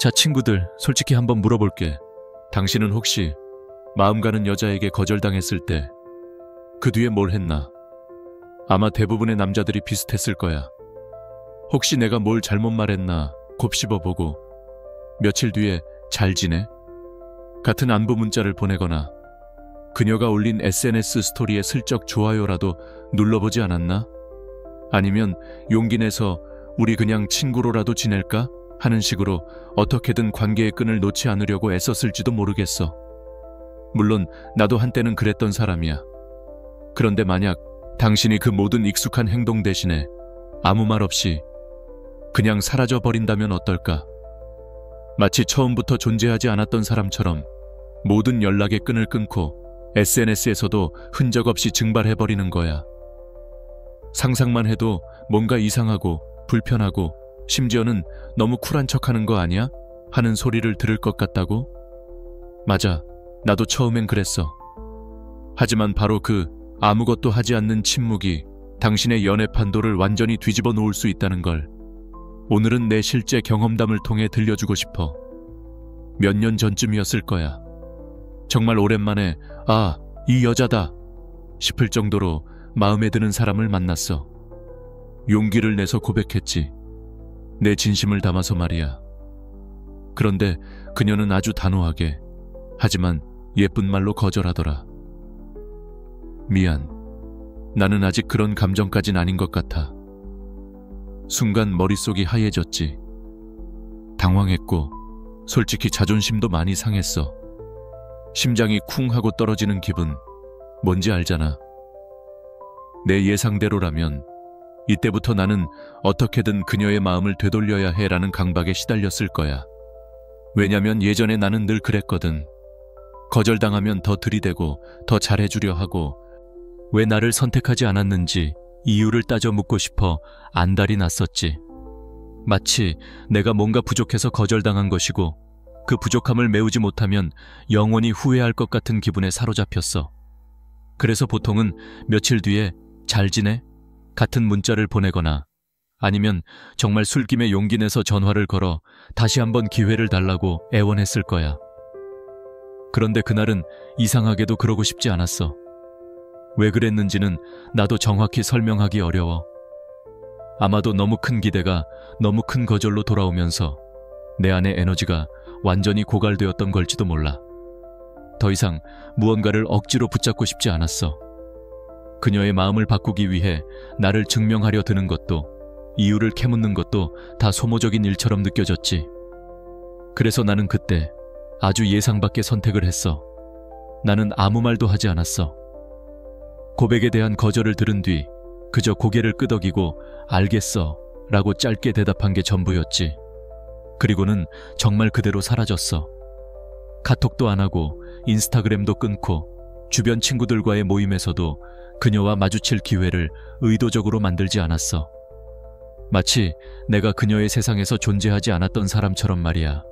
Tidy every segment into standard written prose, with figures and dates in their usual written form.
자, 친구들, 솔직히 한번 물어볼게. 당신은 혹시 마음 가는 여자에게 거절당했을 때 그 뒤에 뭘 했나? 아마 대부분의 남자들이 비슷했을 거야. 혹시 내가 뭘 잘못 말했나 곱씹어보고 며칠 뒤에 잘 지내? 같은 안부 문자를 보내거나 그녀가 올린 SNS 스토리에 슬쩍 좋아요라도 눌러보지 않았나? 아니면 용기 내서 우리 그냥 친구로라도 지낼까? 하는 식으로 어떻게든 관계의 끈을 놓지 않으려고 애썼을지도 모르겠어. 물론 나도 한때는 그랬던 사람이야. 그런데 만약 당신이 그 모든 익숙한 행동 대신에 아무 말 없이 그냥 사라져버린다면 어떨까? 마치 처음부터 존재하지 않았던 사람처럼 모든 연락의 끈을 끊고 SNS에서도 흔적 없이 증발해버리는 거야. 상상만 해도 뭔가 이상하고 불편하고 심지어는 너무 쿨한 척하는 거 아니야? 하는 소리를 들을 것 같다고? 맞아, 나도 처음엔 그랬어. 하지만 바로 그 아무것도 하지 않는 침묵이 당신의 연애 판도를 완전히 뒤집어 놓을 수 있다는 걸 오늘은 내 실제 경험담을 통해 들려주고 싶어. 몇 년 전쯤이었을 거야. 정말 오랜만에 아, 이 여자다 싶을 정도로 마음에 드는 사람을 만났어. 용기를 내서 고백했지. 내 진심을 담아서 말이야. 그런데 그녀는 아주 단호하게 하지만 예쁜 말로 거절하더라. 미안. 나는 아직 그런 감정까진 아닌 것 같아. 순간 머릿속이 하얘졌지. 당황했고 솔직히 자존심도 많이 상했어. 심장이 쿵 하고 떨어지는 기분 뭔지 알잖아. 내 예상대로라면 이때부터 나는 어떻게든 그녀의 마음을 되돌려야 해라는 강박에 시달렸을 거야. 왜냐면 예전에 나는 늘 그랬거든. 거절당하면 더 들이대고 더 잘해주려 하고 왜 나를 선택하지 않았는지 이유를 따져 묻고 싶어 안달이 났었지. 마치 내가 뭔가 부족해서 거절당한 것이고 그 부족함을 메우지 못하면 영원히 후회할 것 같은 기분에 사로잡혔어. 그래서 보통은 며칠 뒤에 잘 지내? 같은 문자를 보내거나 아니면 정말 술김에 용기 내서 전화를 걸어 다시 한번 기회를 달라고 애원했을 거야. 그런데 그날은 이상하게도 그러고 싶지 않았어. 왜 그랬는지는 나도 정확히 설명하기 어려워. 아마도 너무 큰 기대가 너무 큰 거절로 돌아오면서 내 안의 에너지가 완전히 고갈되었던 걸지도 몰라. 더 이상 무언가를 억지로 붙잡고 싶지 않았어. 그녀의 마음을 바꾸기 위해 나를 증명하려 드는 것도 이유를 캐묻는 것도 다 소모적인 일처럼 느껴졌지. 그래서 나는 그때 아주 예상 밖의 선택을 했어. 나는 아무 말도 하지 않았어. 고백에 대한 거절을 들은 뒤 그저 고개를 끄덕이고 알겠어 라고 짧게 대답한 게 전부였지. 그리고는 정말 그대로 사라졌어. 카톡도 안 하고 인스타그램도 끊고 주변 친구들과의 모임에서도 그녀와 마주칠 기회를 의도적으로 만들지 않았어. 마치 내가 그녀의 세상에서 존재하지 않았던 사람처럼 말이야.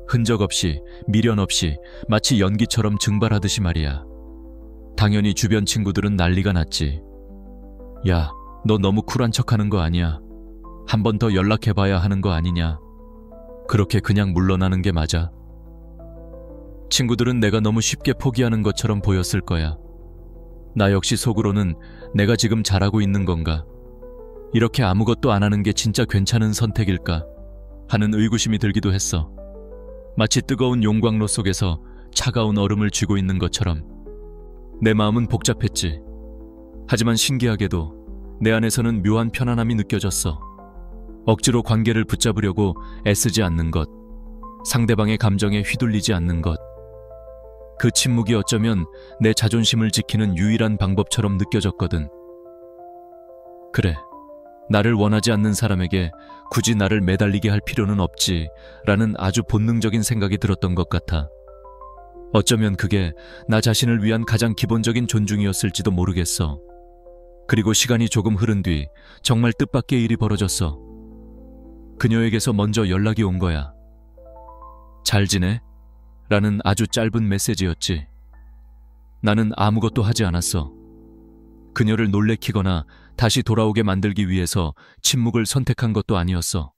흔적 없이, 미련 없이, 마치 연기처럼 증발하듯이 말이야. 당연히 주변 친구들은 난리가 났지. 야, 너 너무 쿨한 척하는 거 아니야? 한 번 더 연락해봐야 하는 거 아니냐? 그렇게 그냥 물러나는 게 맞아? 친구들은 내가 너무 쉽게 포기하는 것처럼 보였을 거야. 나 역시 속으로는 내가 지금 잘하고 있는 건가? 이렇게 아무것도 안 하는 게 진짜 괜찮은 선택일까? 하는 의구심이 들기도 했어. 마치 뜨거운 용광로 속에서 차가운 얼음을 쥐고 있는 것처럼. 내 마음은 복잡했지. 하지만 신기하게도 내 안에서는 묘한 편안함이 느껴졌어. 억지로 관계를 붙잡으려고 애쓰지 않는 것, 상대방의 감정에 휘둘리지 않는 것. 그 침묵이 어쩌면 내 자존심을 지키는 유일한 방법처럼 느껴졌거든. 그래, 나를 원하지 않는 사람에게 굳이 나를 매달리게 할 필요는 없지 라는 아주 본능적인 생각이 들었던 것 같아. 어쩌면 그게 나 자신을 위한 가장 기본적인 존중이었을지도 모르겠어. 그리고 시간이 조금 흐른 뒤 정말 뜻밖의 일이 벌어졌어. 그녀에게서 먼저 연락이 온 거야. 잘 지내? 라는 아주 짧은 메시지였지. 나는 아무것도 하지 않았어. 그녀를 놀래키거나 다시 돌아오게 만들기 위해서 침묵을 선택한 것도 아니었어.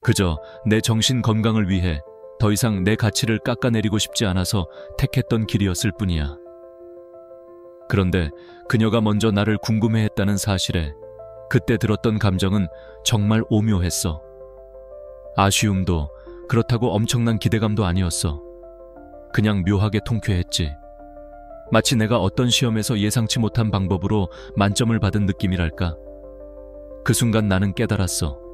그저 내 정신 건강을 위해 더 이상 내 가치를 깎아내리고 싶지 않아서 택했던 길이었을 뿐이야. 그런데 그녀가 먼저 나를 궁금해했다는 사실에 그때 들었던 감정은 정말 오묘했어. 아쉬움도, 그렇다고 엄청난 기대감도 아니었어. 그냥 묘하게 통쾌했지. 마치 내가 어떤 시험에서 예상치 못한 방법으로 만점을 받은 느낌이랄까. 그 순간 나는 깨달았어.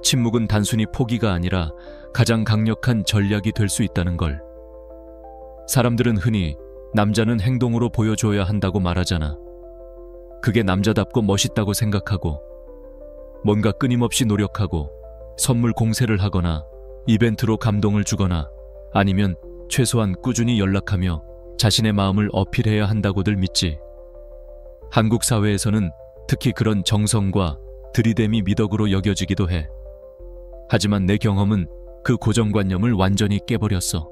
침묵은 단순히 포기가 아니라 가장 강력한 전략이 될 수 있다는 걸. 사람들은 흔히 남자는 행동으로 보여줘야 한다고 말하잖아. 그게 남자답고 멋있다고 생각하고, 뭔가 끊임없이 노력하고 선물 공세를 하거나 이벤트로 감동을 주거나 아니면 최소한 꾸준히 연락하며 자신의 마음을 어필해야 한다고들 믿지. 한국 사회에서는 특히 그런 정성과 들이댐이 미덕으로 여겨지기도 해. 하지만 내 경험은 그 고정관념을 완전히 깨버렸어.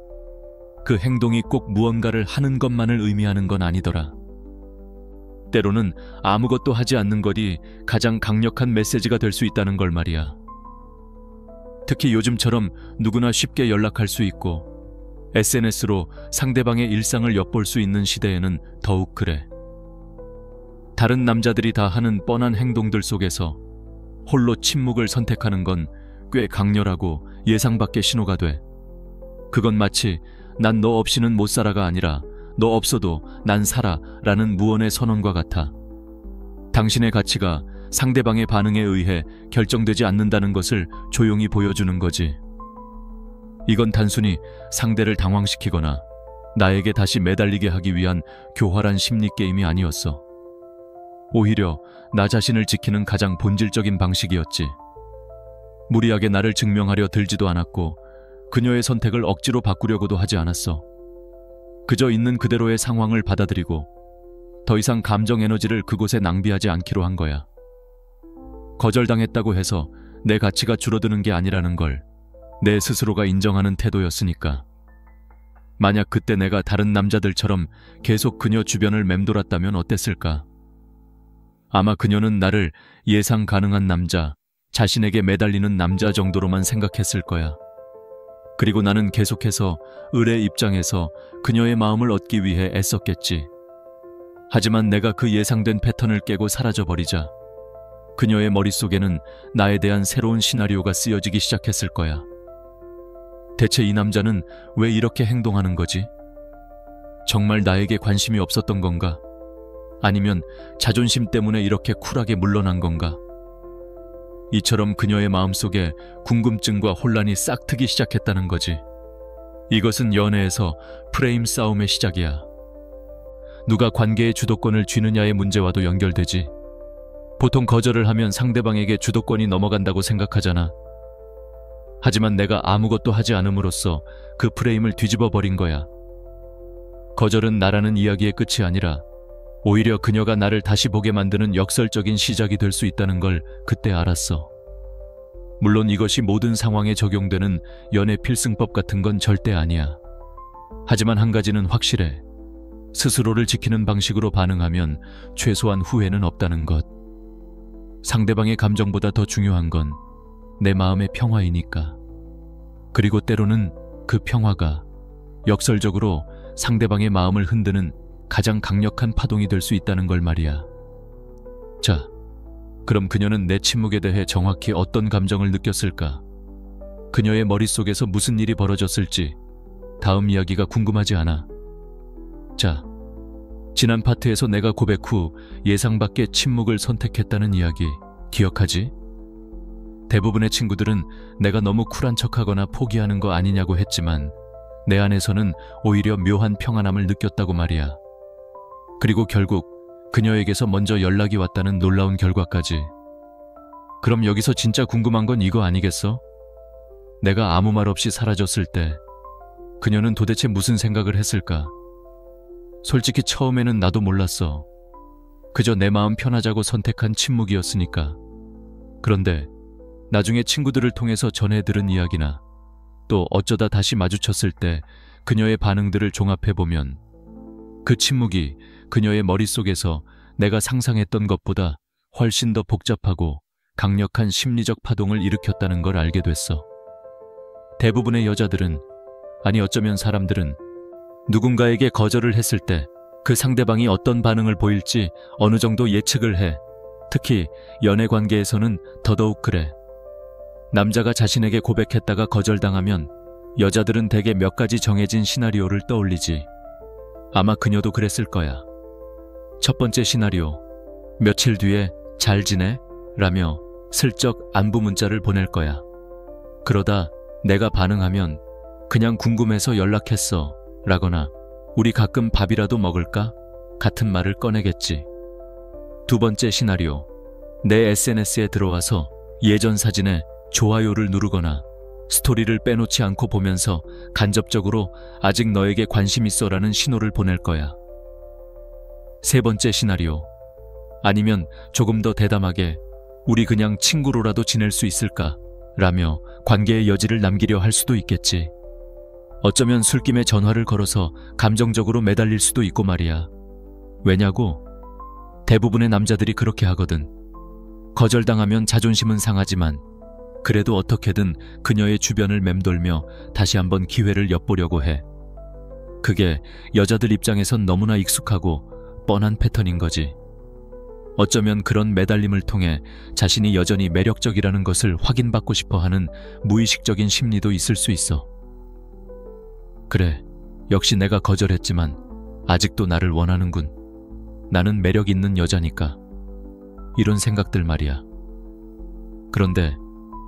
그 행동이 꼭 무언가를 하는 것만을 의미하는 건 아니더라. 때로는 아무것도 하지 않는 것이 가장 강력한 메시지가 될 수 있다는 걸 말이야. 특히 요즘처럼 누구나 쉽게 연락할 수 있고 SNS로 상대방의 일상을 엿볼 수 있는 시대에는 더욱 그래. 다른 남자들이 다 하는 뻔한 행동들 속에서 홀로 침묵을 선택하는 건 꽤 강렬하고 예상 밖의 신호가 돼. 그건 마치 난 너 없이는 못 살아가 아니라 너 없어도 난 살아 라는 무언의 선언과 같아. 당신의 가치가 상대방의 반응에 의해 결정되지 않는다는 것을 조용히 보여주는 거지. 이건 단순히 상대를 당황시키거나 나에게 다시 매달리게 하기 위한 교활한 심리 게임이 아니었어. 오히려 나 자신을 지키는 가장 본질적인 방식이었지. 무리하게 나를 증명하려 들지도 않았고 그녀의 선택을 억지로 바꾸려고도 하지 않았어. 그저 있는 그대로의 상황을 받아들이고 더 이상 감정 에너지를 그곳에 낭비하지 않기로 한 거야. 거절당했다고 해서 내 가치가 줄어드는 게 아니라는 걸 내 스스로가 인정하는 태도였으니까. 만약 그때 내가 다른 남자들처럼 계속 그녀 주변을 맴돌았다면 어땠을까? 아마 그녀는 나를 예상 가능한 남자, 자신에게 매달리는 남자 정도로만 생각했을 거야. 그리고 나는 계속해서 을의 입장에서 그녀의 마음을 얻기 위해 애썼겠지. 하지만 내가 그 예상된 패턴을 깨고 사라져버리자 그녀의 머릿속에는 나에 대한 새로운 시나리오가 쓰여지기 시작했을 거야. 대체 이 남자는 왜 이렇게 행동하는 거지? 정말 나에게 관심이 없었던 건가? 아니면 자존심 때문에 이렇게 쿨하게 물러난 건가? 이처럼 그녀의 마음속에 궁금증과 혼란이 싹트기 시작했다는 거지. 이것은 연애에서 프레임 싸움의 시작이야. 누가 관계의 주도권을 쥐느냐의 문제와도 연결되지. 보통 거절을 하면 상대방에게 주도권이 넘어간다고 생각하잖아. 하지만 내가 아무것도 하지 않음으로써 그 프레임을 뒤집어 버린 거야. 거절은 나라는 이야기의 끝이 아니라 오히려 그녀가 나를 다시 보게 만드는 역설적인 시작이 될 수 있다는 걸 그때 알았어. 물론 이것이 모든 상황에 적용되는 연애 필승법 같은 건 절대 아니야. 하지만 한 가지는 확실해. 스스로를 지키는 방식으로 반응하면 최소한 후회는 없다는 것. 상대방의 감정보다 더 중요한 건 내 마음의 평화이니까. 그리고 때로는 그 평화가 역설적으로 상대방의 마음을 흔드는 가장 강력한 파동이 될 수 있다는 걸 말이야. 자, 그럼 그녀는 내 침묵에 대해 정확히 어떤 감정을 느꼈을까? 그녀의 머릿속에서 무슨 일이 벌어졌을지 다음 이야기가 궁금하지 않아? 자, 지난 파트에서 내가 고백 후 예상 밖의 침묵을 선택했다는 이야기 기억하지? 대부분의 친구들은 내가 너무 쿨한 척하거나 포기하는 거 아니냐고 했지만 내 안에서는 오히려 묘한 평안함을 느꼈다고 말이야. 그리고 결국 그녀에게서 먼저 연락이 왔다는 놀라운 결과까지. 그럼 여기서 진짜 궁금한 건 이거 아니겠어? 내가 아무 말 없이 사라졌을 때 그녀는 도대체 무슨 생각을 했을까? 솔직히 처음에는 나도 몰랐어. 그저 내 마음 편하자고 선택한 침묵이었으니까. 그런데 나중에 친구들을 통해서 전해 들은 이야기나 또 어쩌다 다시 마주쳤을 때 그녀의 반응들을 종합해보면 그 침묵이 그녀의 머릿속에서 내가 상상했던 것보다 훨씬 더 복잡하고 강력한 심리적 파동을 일으켰다는 걸 알게 됐어. 대부분의 여자들은, 아니 어쩌면 사람들은 누군가에게 거절을 했을 때 그 상대방이 어떤 반응을 보일지 어느 정도 예측을 해. 특히 연애 관계에서는 더더욱 그래. 남자가 자신에게 고백했다가 거절당하면 여자들은 대개 몇 가지 정해진 시나리오를 떠올리지. 아마 그녀도 그랬을 거야. 첫 번째 시나리오, 며칠 뒤에 잘 지내? 라며 슬쩍 안부 문자를 보낼 거야. 그러다 내가 반응하면 그냥 궁금해서 연락했어 라거나 우리 가끔 밥이라도 먹을까? 같은 말을 꺼내겠지. 두 번째 시나리오, 내 SNS에 들어와서 예전 사진에 좋아요를 누르거나 스토리를 빼놓지 않고 보면서 간접적으로 아직 너에게 관심 있어라는 신호를 보낼 거야. 세 번째 시나리오, 아니면 조금 더 대담하게 우리 그냥 친구로라도 지낼 수 있을까? 라며 관계의 여지를 남기려 할 수도 있겠지. 어쩌면 술김에 전화를 걸어서 감정적으로 매달릴 수도 있고 말이야. 왜냐고? 대부분의 남자들이 그렇게 하거든. 거절당하면 자존심은 상하지만 그래도 어떻게든 그녀의 주변을 맴돌며 다시 한번 기회를 엿보려고 해. 그게 여자들 입장에선 너무나 익숙하고 뻔한 패턴인 거지. 어쩌면 그런 매달림을 통해 자신이 여전히 매력적이라는 것을 확인받고 싶어 하는 무의식적인 심리도 있을 수 있어. 그래, 역시 내가 거절했지만 아직도 나를 원하는군. 나는 매력 있는 여자니까. 이런 생각들 말이야. 그런데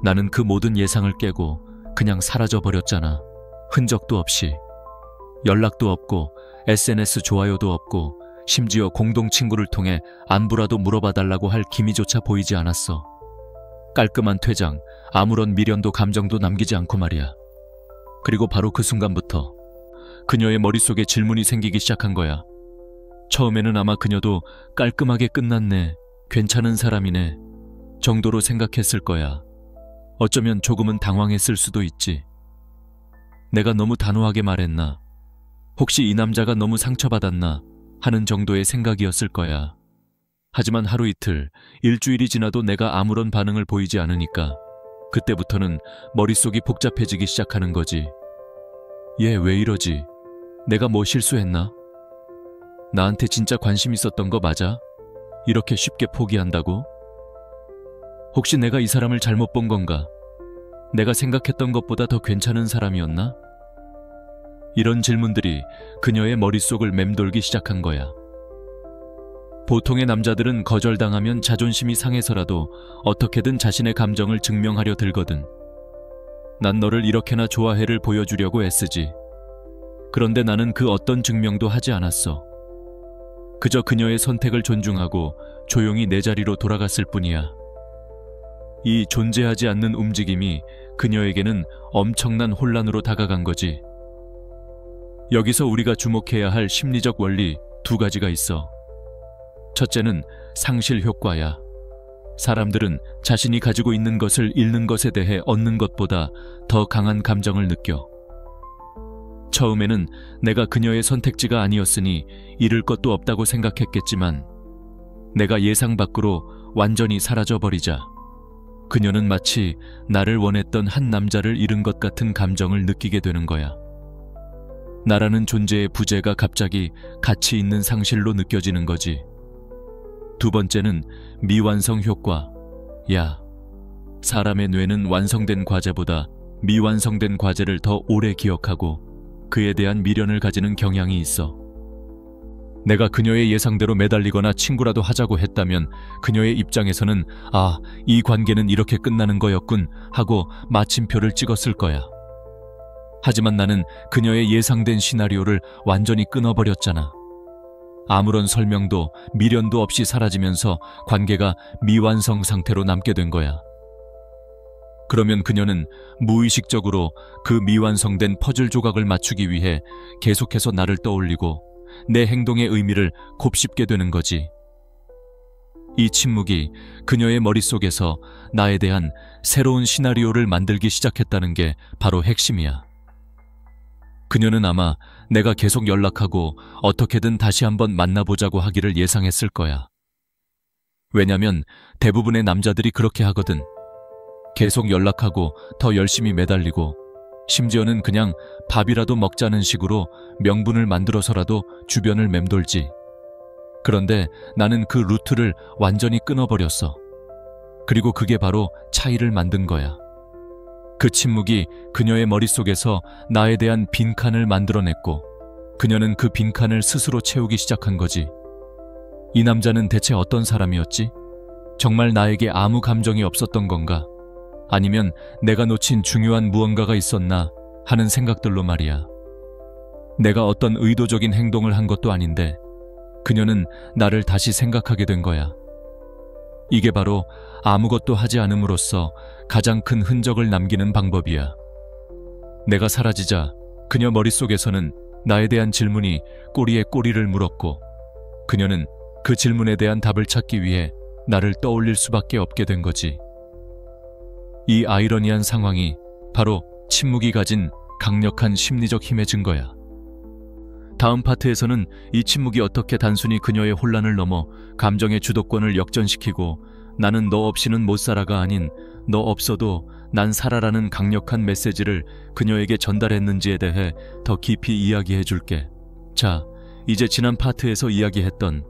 나는 그 모든 예상을 깨고 그냥 사라져버렸잖아. 흔적도 없이. 연락도 없고 SNS 좋아요도 없고 심지어 공동 친구를 통해 안부라도 물어봐달라고 할 기미조차 보이지 않았어. 깔끔한 퇴장, 아무런 미련도 감정도 남기지 않고 말이야. 그리고 바로 그 순간부터 그녀의 머릿속에 질문이 생기기 시작한 거야. 처음에는 아마 그녀도 깔끔하게 끝났네, 괜찮은 사람이네 정도로 생각했을 거야. 어쩌면 조금은 당황했을 수도 있지. 내가 너무 단호하게 말했나? 혹시 이 남자가 너무 상처받았나? 하는 정도의 생각이었을 거야. 하지만 하루 이틀, 일주일이 지나도 내가 아무런 반응을 보이지 않으니까 그때부터는 머릿속이 복잡해지기 시작하는 거지. 얘 왜 이러지? 내가 뭐 실수했나? 나한테 진짜 관심 있었던 거 맞아? 이렇게 쉽게 포기한다고? 혹시 내가 이 사람을 잘못 본 건가? 내가 생각했던 것보다 더 괜찮은 사람이었나? 이런 질문들이 그녀의 머릿속을 맴돌기 시작한 거야. 보통의 남자들은 거절당하면 자존심이 상해서라도 어떻게든 자신의 감정을 증명하려 들거든. 난 너를 이렇게나 좋아해를 보여주려고 애쓰지. 그런데 나는 그 어떤 증명도 하지 않았어. 그저 그녀의 선택을 존중하고 조용히 내 자리로 돌아갔을 뿐이야. 이 존재하지 않는 움직임이 그녀에게는 엄청난 혼란으로 다가간 거지. 여기서 우리가 주목해야 할 심리적 원리 두 가지가 있어. 첫째는 상실 효과야. 사람들은 자신이 가지고 있는 것을 잃는 것에 대해 얻는 것보다 더 강한 감정을 느껴. 처음에는 내가 그녀의 선택지가 아니었으니 잃을 것도 없다고 생각했겠지만 내가 예상 밖으로 완전히 사라져버리자 그녀는 마치 나를 원했던 한 남자를 잃은 것 같은 감정을 느끼게 되는 거야. 나라는 존재의 부재가 갑자기 가치 있는 상실로 느껴지는 거지. 두 번째는 미완성 효과. 야, 사람의 뇌는 완성된 과제보다 미완성된 과제를 더 오래 기억하고 그에 대한 미련을 가지는 경향이 있어. 내가 그녀의 예상대로 매달리거나 친구라도 하자고 했다면 그녀의 입장에서는 아, 이 관계는 이렇게 끝나는 거였군 하고 마침표를 찍었을 거야. 하지만 나는 그녀의 예상된 시나리오를 완전히 끊어버렸잖아. 아무런 설명도 미련도 없이 사라지면서 관계가 미완성 상태로 남게 된 거야. 그러면 그녀는 무의식적으로 그 미완성된 퍼즐 조각을 맞추기 위해 계속해서 나를 떠올리고 내 행동의 의미를 곱씹게 되는 거지. 이 침묵이 그녀의 머릿속에서 나에 대한 새로운 시나리오를 만들기 시작했다는 게 바로 핵심이야. 그녀는 아마 내가 계속 연락하고 어떻게든 다시 한번 만나보자고 하기를 예상했을 거야. 왜냐면 대부분의 남자들이 그렇게 하거든. 계속 연락하고 더 열심히 매달리고 심지어는 그냥 밥이라도 먹자는 식으로 명분을 만들어서라도 주변을 맴돌지. 그런데 나는 그 루트를 완전히 끊어버렸어. 그리고 그게 바로 차이를 만든 거야. 그 침묵이 그녀의 머릿속에서 나에 대한 빈칸을 만들어냈고 그녀는 그 빈칸을 스스로 채우기 시작한 거지. 이 남자는 대체 어떤 사람이었지? 정말 나에게 아무 감정이 없었던 건가? 아니면 내가 놓친 중요한 무언가가 있었나 하는 생각들로 말이야. 내가 어떤 의도적인 행동을 한 것도 아닌데 그녀는 나를 다시 생각하게 된 거야. 이게 바로 아무것도 하지 않음으로써 가장 큰 흔적을 남기는 방법이야. 내가 사라지자 그녀 머릿속에서는 나에 대한 질문이 꼬리에 꼬리를 물었고 그녀는 그 질문에 대한 답을 찾기 위해 나를 떠올릴 수밖에 없게 된 거지. 이 아이러니한 상황이 바로 침묵이 가진 강력한 심리적 힘의 증거야. 다음 파트에서는 이 침묵이 어떻게 단순히 그녀의 혼란을 넘어 감정의 주도권을 역전시키고 나는 너 없이는 못 살아가 아닌 너 없어도 난 살아라는 강력한 메시지를 그녀에게 전달했는지에 대해 더 깊이 이야기해 줄게. 자, 이제 지난 파트에서 이야기했던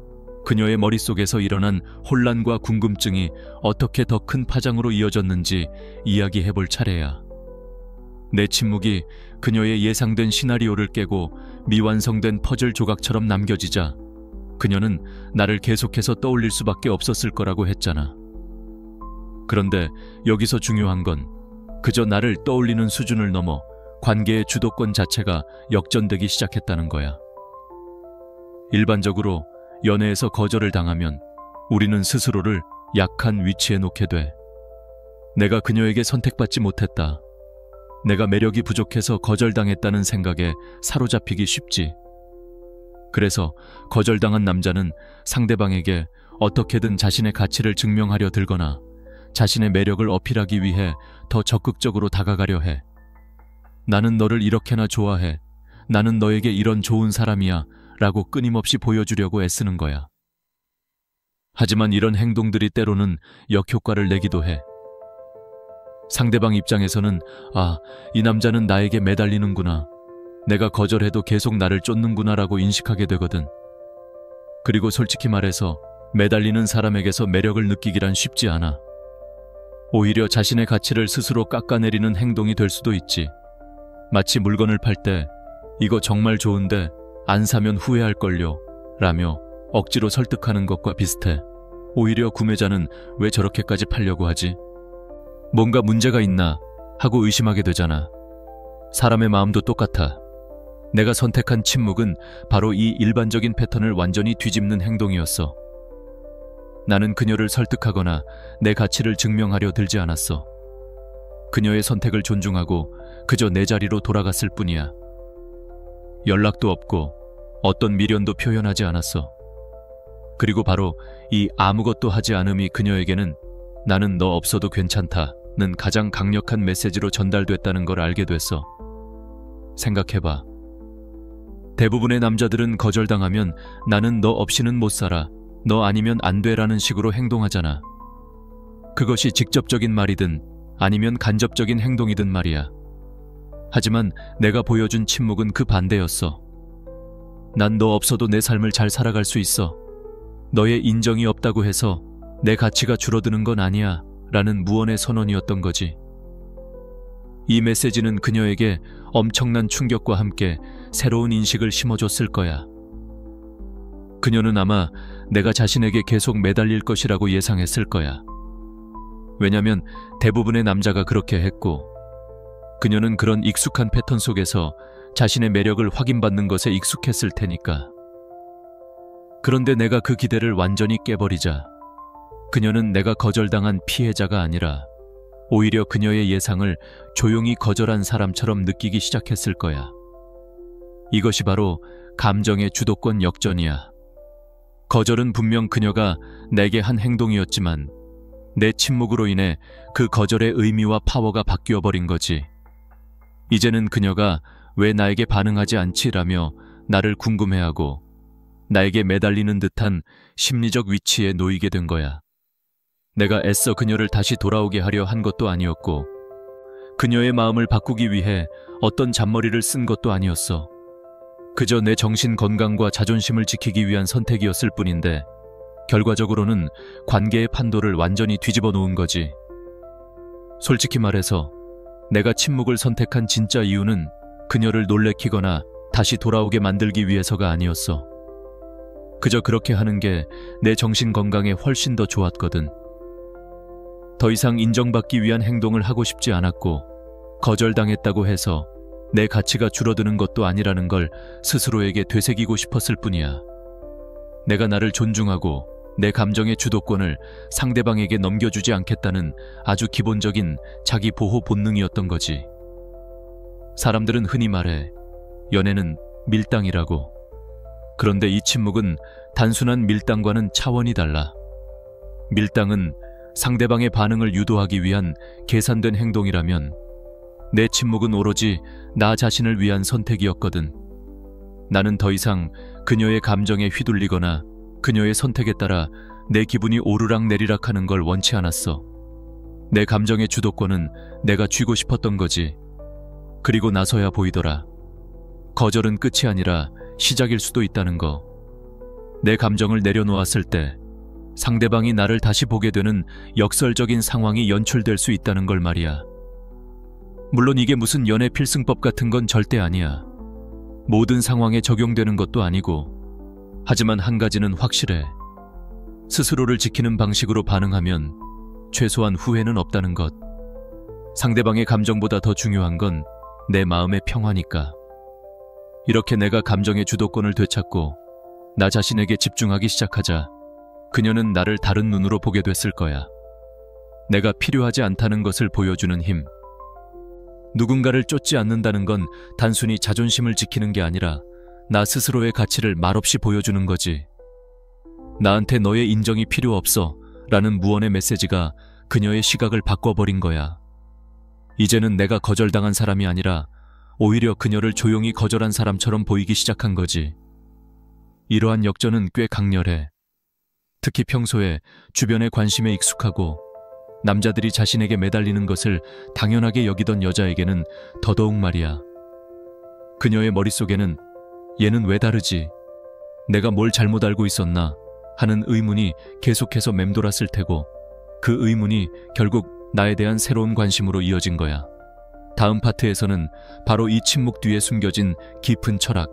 그녀의 머릿속에서 일어난 혼란과 궁금증이 어떻게 더 큰 파장으로 이어졌는지 이야기해 볼 차례야. 내 침묵이 그녀의 예상된 시나리오를 깨고 미완성된 퍼즐 조각처럼 남겨지자 그녀는 나를 계속해서 떠올릴 수밖에 없었을 거라고 했잖아. 그런데 여기서 중요한 건 그저 나를 떠올리는 수준을 넘어 관계의 주도권 자체가 역전되기 시작했다는 거야. 일반적으로 연애에서 거절을 당하면 우리는 스스로를 약한 위치에 놓게 돼. 내가 그녀에게 선택받지 못했다. 내가 매력이 부족해서 거절당했다는 생각에 사로잡히기 쉽지. 그래서 거절당한 남자는 상대방에게 어떻게든 자신의 가치를 증명하려 들거나 자신의 매력을 어필하기 위해 더 적극적으로 다가가려 해. 나는 너를 이렇게나 좋아해. 나는 너에게 이런 좋은 사람이야. 라고 끊임없이 보여주려고 애쓰는 거야. 하지만 이런 행동들이 때로는 역효과를 내기도 해. 상대방 입장에서는 이 남자는 나에게 매달리는구나. 내가 거절해도 계속 나를 쫓는구나 라고 인식하게 되거든. 그리고 솔직히 말해서 매달리는 사람에게서 매력을 느끼기란 쉽지 않아. 오히려 자신의 가치를 스스로 깎아내리는 행동이 될 수도 있지. 마치 물건을 팔 때 이거 정말 좋은데 안 사면 후회할걸요 라며 억지로 설득하는 것과 비슷해. 오히려 구매자는 왜 저렇게까지 팔려고 하지? 뭔가 문제가 있나 하고 의심하게 되잖아. 사람의 마음도 똑같아. 내가 선택한 침묵은 바로 이 일반적인 패턴을 완전히 뒤집는 행동이었어. 나는 그녀를 설득하거나 내 가치를 증명하려 들지 않았어. 그녀의 선택을 존중하고 그저 내 자리로 돌아갔을 뿐이야. 연락도 없고 어떤 미련도 표현하지 않았어. 그리고 바로 이 아무것도 하지 않음이 그녀에게는 나는 너 없어도 괜찮다는 가장 강력한 메시지로 전달됐다는 걸 알게 됐어. 생각해봐. 대부분의 남자들은 거절당하면 나는 너 없이는 못 살아. 너 아니면 안 돼라는 식으로 행동하잖아. 그것이 직접적인 말이든 아니면 간접적인 행동이든 말이야. 하지만 내가 보여준 침묵은 그 반대였어. 난 너 없어도 내 삶을 잘 살아갈 수 있어. 너의 인정이 없다고 해서 내 가치가 줄어드는 건 아니야 라는 무언의 선언이었던 거지. 이 메시지는 그녀에게 엄청난 충격과 함께 새로운 인식을 심어줬을 거야. 그녀는 아마 내가 자신에게 계속 매달릴 것이라고 예상했을 거야. 왜냐면 대부분의 남자가 그렇게 했고 그녀는 그런 익숙한 패턴 속에서 자신의 매력을 확인받는 것에 익숙했을 테니까. 그런데 내가 그 기대를 완전히 깨버리자 그녀는 내가 거절당한 피해자가 아니라 오히려 그녀의 예상을 조용히 거절한 사람처럼 느끼기 시작했을 거야. 이것이 바로 감정의 주도권 역전이야. 거절은 분명 그녀가 내게 한 행동이었지만 내 침묵으로 인해 그 거절의 의미와 파워가 바뀌어버린 거지. 이제는 그녀가 왜 나에게 반응하지 않지라며 나를 궁금해하고 나에게 매달리는 듯한 심리적 위치에 놓이게 된 거야. 내가 애써 그녀를 다시 돌아오게 하려 한 것도 아니었고, 그녀의 마음을 바꾸기 위해 어떤 잔머리를 쓴 것도 아니었어. 그저 내 정신 건강과 자존심을 지키기 위한 선택이었을 뿐인데, 결과적으로는 관계의 판도를 완전히 뒤집어 놓은 거지. 솔직히 말해서 내가 침묵을 선택한 진짜 이유는 그녀를 놀래키거나 다시 돌아오게 만들기 위해서가 아니었어. 그저 그렇게 하는 게 내 정신 건강에 훨씬 더 좋았거든. 더 이상 인정받기 위한 행동을 하고 싶지 않았고, 거절당했다고 해서 내 가치가 줄어드는 것도 아니라는 걸 스스로에게 되새기고 싶었을 뿐이야. 내가 나를 존중하고 내 감정의 주도권을 상대방에게 넘겨주지 않겠다는 아주 기본적인 자기 보호 본능이었던 거지. 사람들은 흔히 말해 연애는 밀당이라고. 그런데 이 침묵은 단순한 밀당과는 차원이 달라. 밀당은 상대방의 반응을 유도하기 위한 계산된 행동이라면, 내 침묵은 오로지 나 자신을 위한 선택이었거든. 나는 더 이상 그녀의 감정에 휘둘리거나 그녀의 선택에 따라 내 기분이 오르락내리락 하는 걸 원치 않았어. 내 감정의 주도권은 내가 쥐고 싶었던 거지. 그리고 나서야 보이더라. 거절은 끝이 아니라 시작일 수도 있다는 거. 내 감정을 내려놓았을 때 상대방이 나를 다시 보게 되는 역설적인 상황이 연출될 수 있다는 걸 말이야. 물론 이게 무슨 연애 필승법 같은 건 절대 아니야. 모든 상황에 적용되는 것도 아니고. 하지만 한 가지는 확실해. 스스로를 지키는 방식으로 반응하면 최소한 후회는 없다는 것. 상대방의 감정보다 더 중요한 건 내 마음의 평화니까. 이렇게 내가 감정의 주도권을 되찾고 나 자신에게 집중하기 시작하자 그녀는 나를 다른 눈으로 보게 됐을 거야. 내가 필요하지 않다는 것을 보여주는 힘. 누군가를 쫓지 않는다는 건 단순히 자존심을 지키는 게 아니라 나 스스로의 가치를 말없이 보여주는 거지. 나한테 너의 인정이 필요 없어 라는 무언의 메시지가 그녀의 시각을 바꿔버린 거야. 이제는 내가 거절당한 사람이 아니라 오히려 그녀를 조용히 거절한 사람처럼 보이기 시작한 거지. 이러한 역전은 꽤 강렬해. 특히 평소에 주변의 관심에 익숙하고 남자들이 자신에게 매달리는 것을 당연하게 여기던 여자에게는 더더욱 말이야. 그녀의 머릿속에는 얘는 왜 다르지? 내가 뭘 잘못 알고 있었나? 하는 의문이 계속해서 맴돌았을 테고, 그 의문이 결국 나에 대한 새로운 관심으로 이어진 거야. 다음 파트에서는 바로 이 침묵 뒤에 숨겨진 깊은 철학,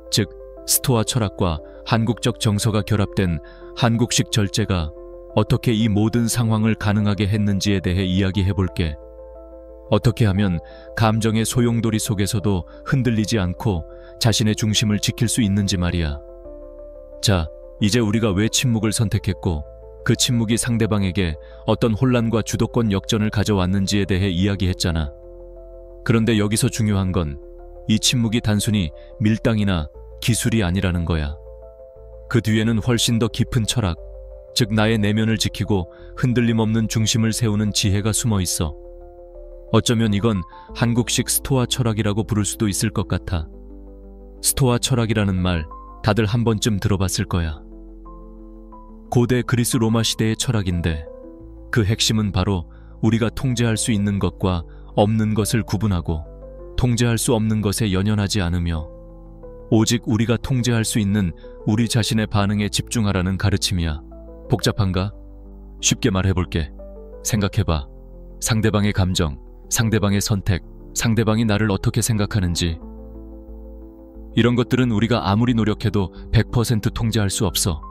즉 스토아 철학과 한국적 정서가 결합된 한국식 절제가 어떻게 이 모든 상황을 가능하게 했는지에 대해 이야기해볼게. 어떻게 하면 감정의 소용돌이 속에서도 흔들리지 않고 자신의 중심을 지킬 수 있는지 말이야. 자, 이제 우리가 왜 침묵을 선택했고 그 침묵이 상대방에게 어떤 혼란과 주도권 역전을 가져왔는지에 대해 이야기했잖아. 그런데 여기서 중요한 건 이 침묵이 단순히 밀당이나 기술이 아니라는 거야. 그 뒤에는 훨씬 더 깊은 철학, 즉 나의 내면을 지키고 흔들림 없는 중심을 세우는 지혜가 숨어 있어. 어쩌면 이건 한국식 스토아 철학이라고 부를 수도 있을 것 같아. 스토아 철학이라는 말 다들 한 번쯤 들어봤을 거야. 고대 그리스 로마 시대의 철학인데, 그 핵심은 바로 우리가 통제할 수 있는 것과 없는 것을 구분하고 통제할 수 없는 것에 연연하지 않으며 오직 우리가 통제할 수 있는 우리 자신의 반응에 집중하라는 가르침이야. 복잡한가? 쉽게 말해볼게. 생각해봐. 상대방의 감정, 상대방의 선택, 상대방이 나를 어떻게 생각하는지. 이런 것들은 우리가 아무리 노력해도 100% 통제할 수 없어.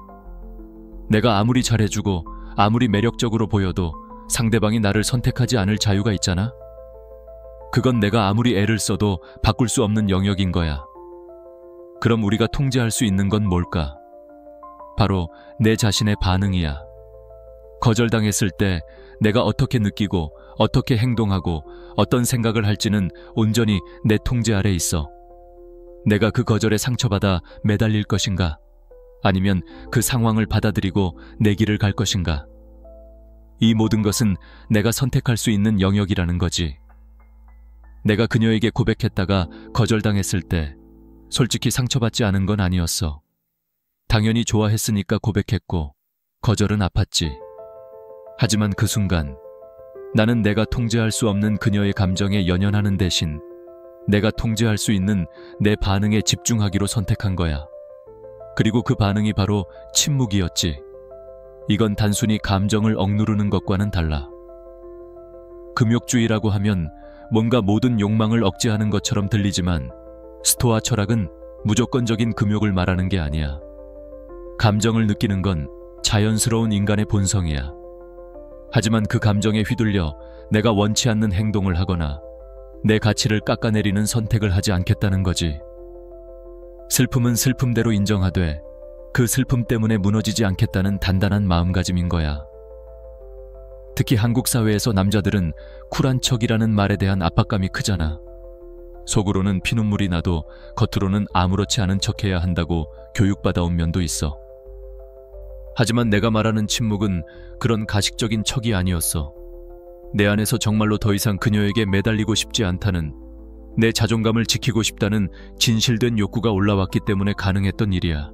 내가 아무리 잘해주고 아무리 매력적으로 보여도 상대방이 나를 선택하지 않을 자유가 있잖아? 그건 내가 아무리 애를 써도 바꿀 수 없는 영역인 거야. 그럼 우리가 통제할 수 있는 건 뭘까? 바로 내 자신의 반응이야. 거절당했을 때 내가 어떻게 느끼고 어떻게 행동하고 어떤 생각을 할지는 온전히 내 통제 아래 있어. 내가 그 거절에 상처받아 매달릴 것인가? 아니면 그 상황을 받아들이고 내 길을 갈 것인가? 이 모든 것은 내가 선택할 수 있는 영역이라는 거지. 내가 그녀에게 고백했다가 거절당했을 때 솔직히 상처받지 않은 건 아니었어. 당연히 좋아했으니까 고백했고 거절은 아팠지. 하지만 그 순간 나는 내가 통제할 수 없는 그녀의 감정에 연연하는 대신 내가 통제할 수 있는 내 반응에 집중하기로 선택한 거야. 그리고 그 반응이 바로 침묵이었지. 이건 단순히 감정을 억누르는 것과는 달라. 금욕주의라고 하면 뭔가 모든 욕망을 억제하는 것처럼 들리지만 스토아 철학은 무조건적인 금욕을 말하는 게 아니야. 감정을 느끼는 건 자연스러운 인간의 본성이야. 하지만 그 감정에 휘둘려 내가 원치 않는 행동을 하거나 내 가치를 깎아내리는 선택을 하지 않겠다는 거지. 슬픔은 슬픔대로 인정하되 그 슬픔 때문에 무너지지 않겠다는 단단한 마음가짐인 거야. 특히 한국 사회에서 남자들은 쿨한 척이라는 말에 대한 압박감이 크잖아. 속으로는 피눈물이 나도 겉으로는 아무렇지 않은 척해야 한다고 교육받아온 면도 있어. 하지만 내가 말하는 침묵은 그런 가식적인 척이 아니었어. 내 안에서 정말로 더 이상 그녀에게 매달리고 싶지 않다는, 내 자존감을 지키고 싶다는 진실된 욕구가 올라왔기 때문에 가능했던 일이야.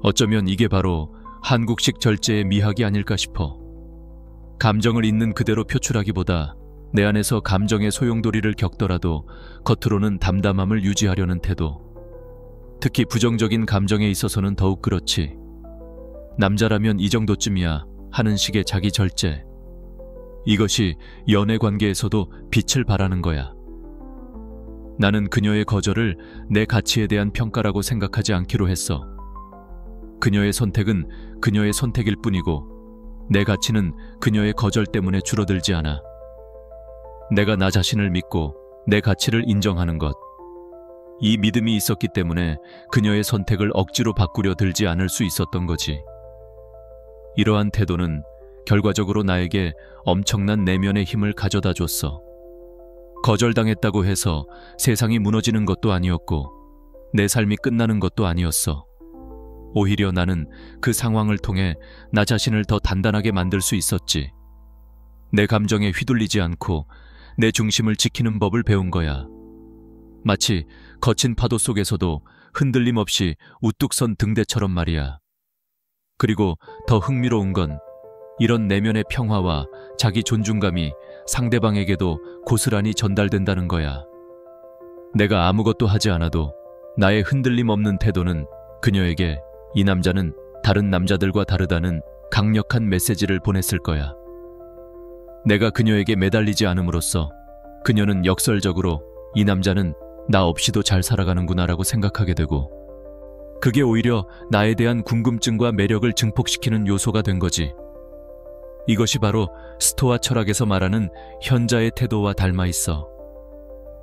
어쩌면 이게 바로 한국식 절제의 미학이 아닐까 싶어. 감정을 있는 그대로 표출하기보다 내 안에서 감정의 소용돌이를 겪더라도 겉으로는 담담함을 유지하려는 태도. 특히 부정적인 감정에 있어서는 더욱 그렇지. 남자라면 이 정도쯤이야 하는 식의 자기 절제. 이것이 연애 관계에서도 빛을 발하는 거야. 나는 그녀의 거절을 내 가치에 대한 평가라고 생각하지 않기로 했어. 그녀의 선택은 그녀의 선택일 뿐이고 내 가치는 그녀의 거절 때문에 줄어들지 않아. 내가 나 자신을 믿고 내 가치를 인정하는 것. 이 믿음이 있었기 때문에 그녀의 선택을 억지로 바꾸려 들지 않을 수 있었던 거지. 이러한 태도는 결과적으로 나에게 엄청난 내면의 힘을 가져다 줬어. 거절당했다고 해서 세상이 무너지는 것도 아니었고 내 삶이 끝나는 것도 아니었어. 오히려 나는 그 상황을 통해 나 자신을 더 단단하게 만들 수 있었지. 내 감정에 휘둘리지 않고 내 중심을 지키는 법을 배운 거야. 마치 거친 파도 속에서도 흔들림 없이 우뚝 선 등대처럼 말이야. 그리고 더 흥미로운 건 이런 내면의 평화와 자기 존중감이 상대방에게도 고스란히 전달된다는 거야. 내가 아무것도 하지 않아도 나의 흔들림 없는 태도는 그녀에게 이 남자는 다른 남자들과 다르다는 강력한 메시지를 보냈을 거야. 내가 그녀에게 매달리지 않음으로써 그녀는 역설적으로 이 남자는 나 없이도 잘 살아가는구나라고 생각하게 되고, 그게 오히려 나에 대한 궁금증과 매력을 증폭시키는 요소가 된 거지. 이것이 바로 스토아 철학에서 말하는 현자의 태도와 닮아 있어.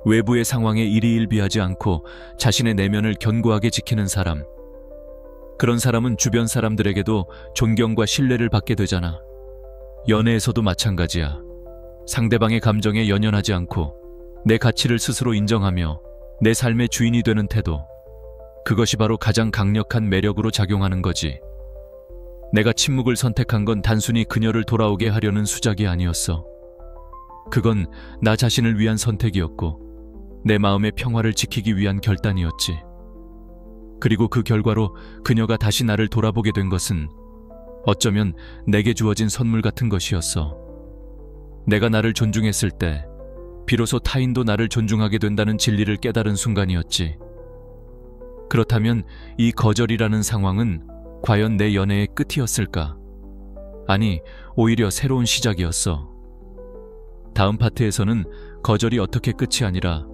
외부의 상황에 일희일비하지 않고 자신의 내면을 견고하게 지키는 사람. 그런 사람은 주변 사람들에게도 존경과 신뢰를 받게 되잖아. 연애에서도 마찬가지야. 상대방의 감정에 연연하지 않고 내 가치를 스스로 인정하며 내 삶의 주인이 되는 태도. 그것이 바로 가장 강력한 매력으로 작용하는 거지. 내가 침묵을 선택한 건 단순히 그녀를 돌아오게 하려는 수작이 아니었어. 그건 나 자신을 위한 선택이었고 내 마음의 평화를 지키기 위한 결단이었지. 그리고 그 결과로 그녀가 다시 나를 돌아보게 된 것은 어쩌면 내게 주어진 선물 같은 것이었어. 내가 나를 존중했을 때 비로소 타인도 나를 존중하게 된다는 진리를 깨달은 순간이었지. 그렇다면 이 거절이라는 상황은 과연 내 연애의 끝이었을까? 아니, 오히려 새로운 시작이었어. 다음 파트에서는 거절이 어떻게 끝이 아니라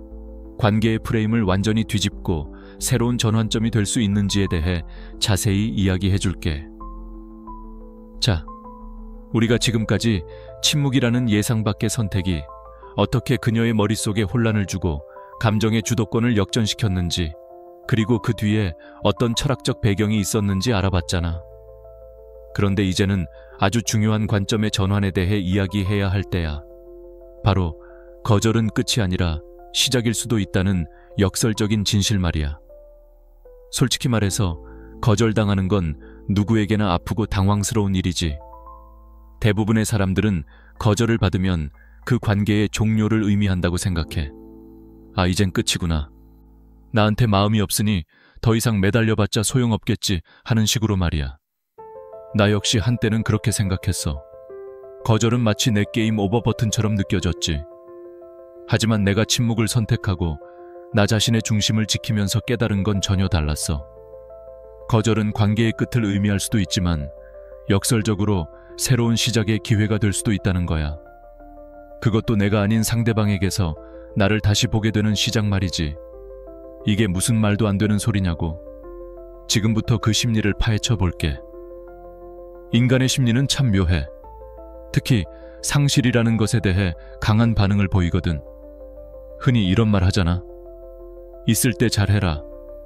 관계의 프레임을 완전히 뒤집고 새로운 전환점이 될 수 있는지에 대해 자세히 이야기해 줄게. 자, 우리가 지금까지 침묵이라는 예상 밖의 선택이 어떻게 그녀의 머릿속에 혼란을 주고 감정의 주도권을 역전시켰는지, 그리고 그 뒤에 어떤 철학적 배경이 있었는지 알아봤잖아. 그런데 이제는 아주 중요한 관점의 전환에 대해 이야기해야 할 때야. 바로 거절은 끝이 아니라 시작일 수도 있다는 역설적인 진실 말이야. 솔직히 말해서 거절당하는 건 누구에게나 아프고 당황스러운 일이지. 대부분의 사람들은 거절을 받으면 그 관계의 종료를 의미한다고 생각해. 아, 이젠 끝이구나. 나한테 마음이 없으니 더 이상 매달려봤자 소용없겠지 하는 식으로 말이야. 나 역시 한때는 그렇게 생각했어. 거절은 마치 내 게임 오버 버튼처럼 느껴졌지. 하지만 내가 침묵을 선택하고 나 자신의 중심을 지키면서 깨달은 건 전혀 달랐어. 거절은 관계의 끝을 의미할 수도 있지만 역설적으로 새로운 시작의 기회가 될 수도 있다는 거야. 그것도 내가 아닌 상대방에게서 나를 다시 보게 되는 시작 말이지. 이게 무슨 말도 안 되는 소리냐고. 지금부터 그 심리를 파헤쳐 볼게. 인간의 심리는 참 묘해. 특히 상실이라는 것에 대해 강한 반응을 보이거든. 흔히 이런 말 하잖아. 있을 때 잘해라.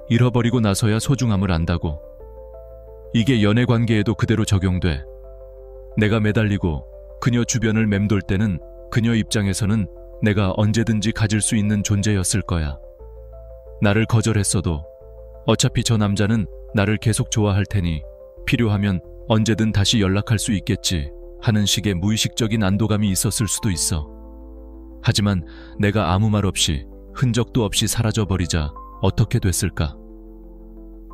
잃어버리고 나서야 소중함을 안다고. 이게 연애 관계에도 그대로 적용돼. 내가 매달리고 그녀 주변을 맴돌 때는 그녀 입장에서는 내가 언제든지 가질 수 있는 존재였을 거야. 나를 거절했어도 어차피 저 남자는 나를 계속 좋아할 테니 필요하면 언제든 다시 연락할 수 있겠지 하는 식의 무의식적인 안도감이 있었을 수도 있어. 하지만 내가 아무 말 없이 흔적도 없이 사라져버리자 어떻게 됐을까?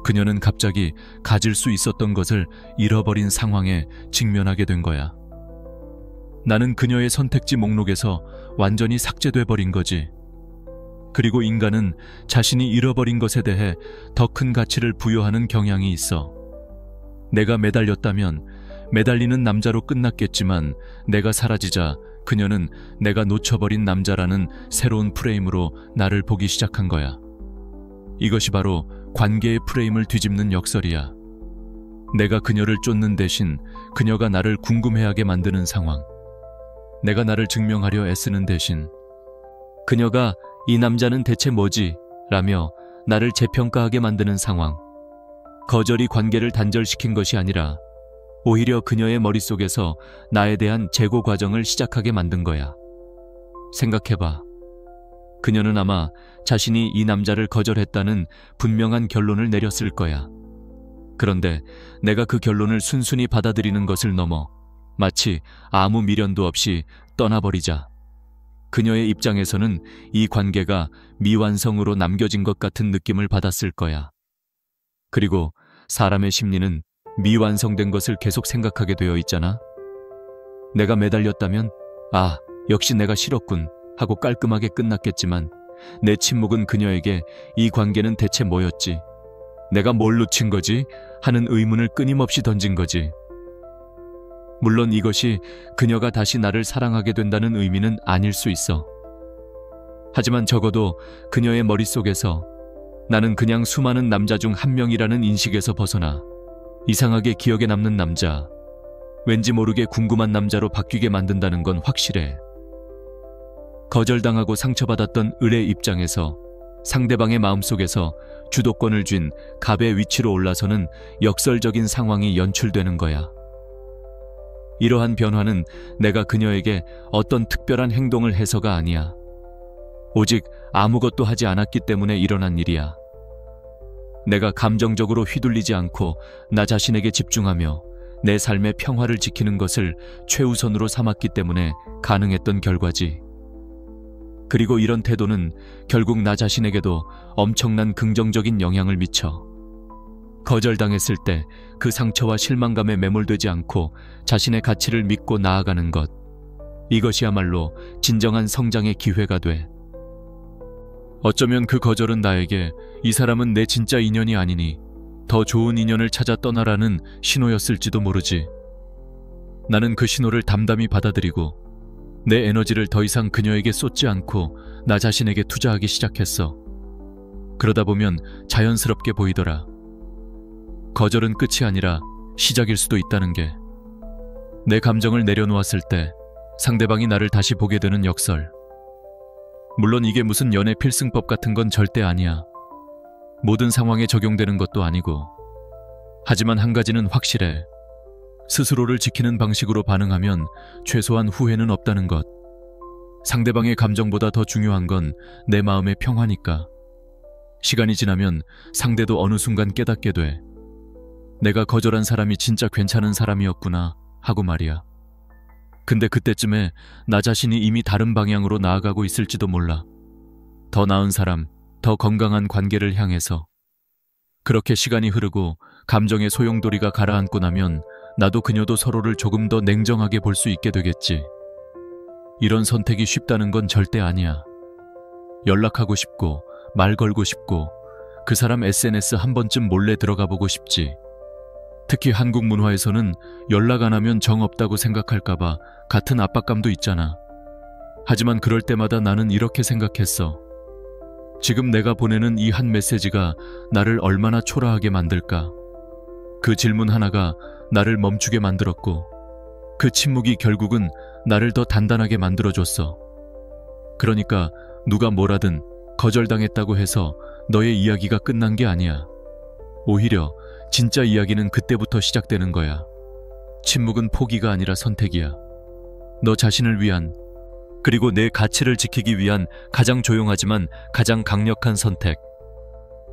그녀는 갑자기 가질 수 있었던 것을 잃어버린 상황에 직면하게 된 거야. 나는 그녀의 선택지 목록에서 완전히 삭제돼 버린 거지. 그리고 인간은 자신이 잃어버린 것에 대해 더 큰 가치를 부여하는 경향이 있어. 내가 매달렸다면 매달리는 남자로 끝났겠지만 내가 사라지자 그녀는 내가 놓쳐버린 남자라는 새로운 프레임으로 나를 보기 시작한 거야. 이것이 바로 관계의 프레임을 뒤집는 역설이야. 내가 그녀를 쫓는 대신 그녀가 나를 궁금해하게 만드는 상황. 내가 나를 증명하려 애쓰는 대신 그녀가 이 남자는 대체 뭐지? 라며 나를 재평가하게 만드는 상황. 거절이 관계를 단절시킨 것이 아니라 오히려 그녀의 머릿속에서 나에 대한 재고 과정을 시작하게 만든 거야. 생각해봐. 그녀는 아마 자신이 이 남자를 거절했다는 분명한 결론을 내렸을 거야. 그런데 내가 그 결론을 순순히 받아들이는 것을 넘어 마치 아무 미련도 없이 떠나버리자 그녀의 입장에서는 이 관계가 미완성으로 남겨진 것 같은 느낌을 받았을 거야. 그리고 사람의 심리는 미완성된 것을 계속 생각하게 되어 있잖아. 내가 매달렸다면 아, 역시 내가 싫었군 하고 깔끔하게 끝났겠지만 내 침묵은 그녀에게 이 관계는 대체 뭐였지? 내가 뭘 놓친 거지? 하는 의문을 끊임없이 던진 거지. 물론 이것이 그녀가 다시 나를 사랑하게 된다는 의미는 아닐 수 있어. 하지만 적어도 그녀의 머릿속에서 나는 그냥 수많은 남자 중 한 명이라는 인식에서 벗어나 이상하게 기억에 남는 남자, 왠지 모르게 궁금한 남자로 바뀌게 만든다는 건 확실해. 거절당하고 상처받았던 을의 입장에서 상대방의 마음속에서 주도권을 쥔 갑의 위치로 올라서는 역설적인 상황이 연출되는 거야. 이러한 변화는 내가 그녀에게 어떤 특별한 행동을 해서가 아니야. 오직 아무것도 하지 않았기 때문에 일어난 일이야. 내가 감정적으로 휘둘리지 않고 나 자신에게 집중하며 내 삶의 평화를 지키는 것을 최우선으로 삼았기 때문에 가능했던 결과지. 그리고 이런 태도는 결국 나 자신에게도 엄청난 긍정적인 영향을 미쳐. 거절당했을 때 그 상처와 실망감에 매몰되지 않고 자신의 가치를 믿고 나아가는 것. 이것이야말로 진정한 성장의 기회가 돼. 어쩌면 그 거절은 나에게 이 사람은 내 진짜 인연이 아니니 더 좋은 인연을 찾아 떠나라는 신호였을지도 모르지. 나는 그 신호를 담담히 받아들이고 내 에너지를 더 이상 그녀에게 쏟지 않고 나 자신에게 투자하기 시작했어. 그러다 보면 자연스럽게 보이더라. 거절은 끝이 아니라 시작일 수도 있다는 게. 내 감정을 내려놓았을 때 상대방이 나를 다시 보게 되는 역설. 물론 이게 무슨 연애 필승법 같은 건 절대 아니야. 모든 상황에 적용되는 것도 아니고. 하지만 한 가지는 확실해. 스스로를 지키는 방식으로 반응하면 최소한 후회는 없다는 것. 상대방의 감정보다 더 중요한 건 내 마음의 평화니까. 시간이 지나면 상대도 어느 순간 깨닫게 돼. 내가 거절한 사람이 진짜 괜찮은 사람이었구나 하고 말이야. 근데 그때쯤에 나 자신이 이미 다른 방향으로 나아가고 있을지도 몰라. 더 나은 사람, 더 건강한 관계를 향해서. 그렇게 시간이 흐르고 감정의 소용돌이가 가라앉고 나면 나도 그녀도 서로를 조금 더 냉정하게 볼 수 있게 되겠지. 이런 선택이 쉽다는 건 절대 아니야. 연락하고 싶고, 말 걸고 싶고, 그 사람 SNS 한 번쯤 몰래 들어가 보고 싶지. 특히 한국 문화에서는 연락 안 하면 정 없다고 생각할까봐 같은 압박감도 있잖아. 하지만 그럴 때마다 나는 이렇게 생각했어. 지금 내가 보내는 이 한 메시지가 나를 얼마나 초라하게 만들까? 그 질문 하나가 나를 멈추게 만들었고, 그 침묵이 결국은 나를 더 단단하게 만들어줬어. 그러니까 누가 뭐라든 거절당했다고 해서 너의 이야기가 끝난 게 아니야. 오히려 진짜 이야기는 그때부터 시작되는 거야. 침묵은 포기가 아니라 선택이야. 너 자신을 위한, 그리고 내 가치를 지키기 위한 가장 조용하지만 가장 강력한 선택.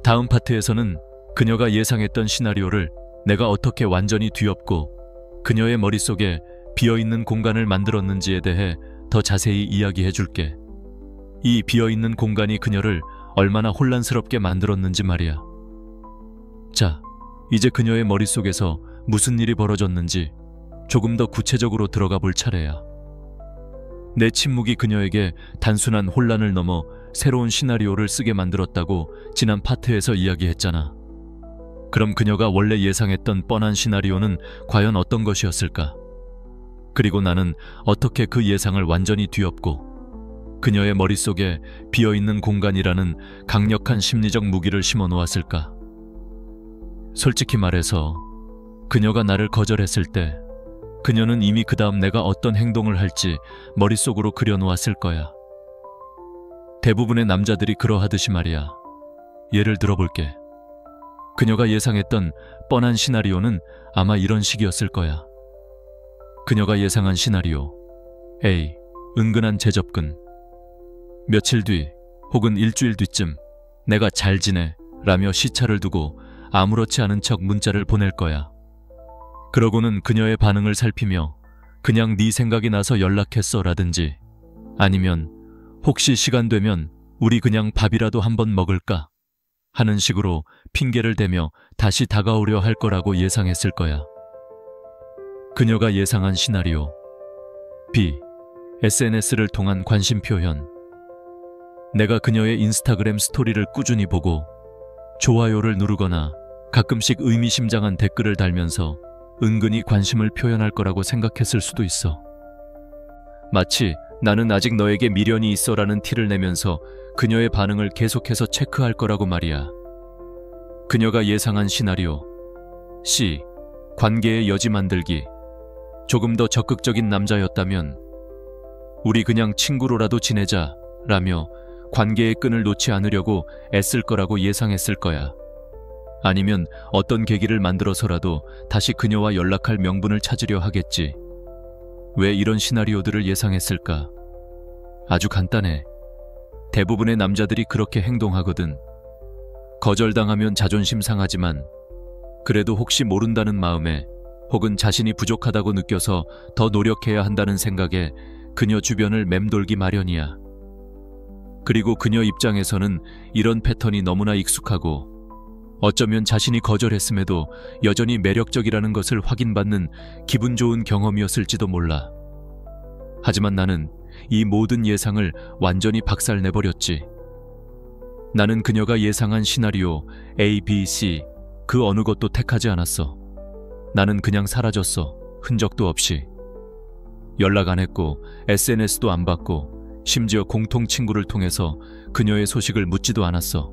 다음 파트에서는 그녀가 예상했던 시나리오를 내가 어떻게 완전히 뒤엎고 그녀의 머릿속에 비어있는 공간을 만들었는지에 대해 더 자세히 이야기해 줄게. 이 비어있는 공간이 그녀를 얼마나 혼란스럽게 만들었는지 말이야. 자, 이제 그녀의 머릿속에서 무슨 일이 벌어졌는지 조금 더 구체적으로 들어가 볼 차례야. 내 침묵이 그녀에게 단순한 혼란을 넘어 새로운 시나리오를 쓰게 만들었다고 지난 파트에서 이야기했잖아. 그럼 그녀가 원래 예상했던 뻔한 시나리오는 과연 어떤 것이었을까? 그리고 나는 어떻게 그 예상을 완전히 뒤엎고 그녀의 머릿속에 비어있는 공간이라는 강력한 심리적 무기를 심어 놓았을까? 솔직히 말해서 그녀가 나를 거절했을 때 그녀는 이미 그 다음 내가 어떤 행동을 할지 머릿속으로 그려놓았을 거야. 대부분의 남자들이 그러하듯이 말이야. 예를 들어볼게. 그녀가 예상했던 뻔한 시나리오는 아마 이런 식이었을 거야. 그녀가 예상한 시나리오 A. 은근한 재접근. 며칠 뒤 혹은 일주일 뒤쯤 내가 잘 지내 라며 시차를 두고 아무렇지 않은 척 문자를 보낼 거야. 그러고는 그녀의 반응을 살피며 그냥 네 생각이 나서 연락했어 라든지, 아니면 혹시 시간 되면 우리 그냥 밥이라도 한번 먹을까 하는 식으로 핑계를 대며 다시 다가오려 할 거라고 예상했을 거야. 그녀가 예상한 시나리오 B. SNS를 통한 관심 표현. 내가 그녀의 인스타그램 스토리를 꾸준히 보고 좋아요를 누르거나 가끔씩 의미심장한 댓글을 달면서 은근히 관심을 표현할 거라고 생각했을 수도 있어. 마치 나는 아직 너에게 미련이 있어라는 티를 내면서 그녀의 반응을 계속해서 체크할 거라고 말이야. 그녀가 예상한 시나리오 C. 관계의 여지 만들기. 조금 더 적극적인 남자였다면 우리 그냥 친구로라도 지내자 라며 관계의 끈을 놓지 않으려고 애쓸 거라고 예상했을 거야. 아니면 어떤 계기를 만들어서라도 다시 그녀와 연락할 명분을 찾으려 하겠지. 왜 이런 시나리오들을 예상했을까? 아주 간단해. 대부분의 남자들이 그렇게 행동하거든. 거절당하면 자존심 상하지만 그래도 혹시 모른다는 마음에, 혹은 자신이 부족하다고 느껴서 더 노력해야 한다는 생각에 그녀 주변을 맴돌기 마련이야. 그리고 그녀 입장에서는 이런 패턴이 너무나 익숙하고 어쩌면 자신이 거절했음에도 여전히 매력적이라는 것을 확인받는 기분 좋은 경험이었을지도 몰라. 하지만 나는 이 모든 예상을 완전히 박살내버렸지. 나는 그녀가 예상한 시나리오 A, B, C 그 어느 것도 택하지 않았어. 나는 그냥 사라졌어. 흔적도 없이. 연락 안 했고 SNS도 안 받고 심지어 공통 친구를 통해서 그녀의 소식을 묻지도 않았어.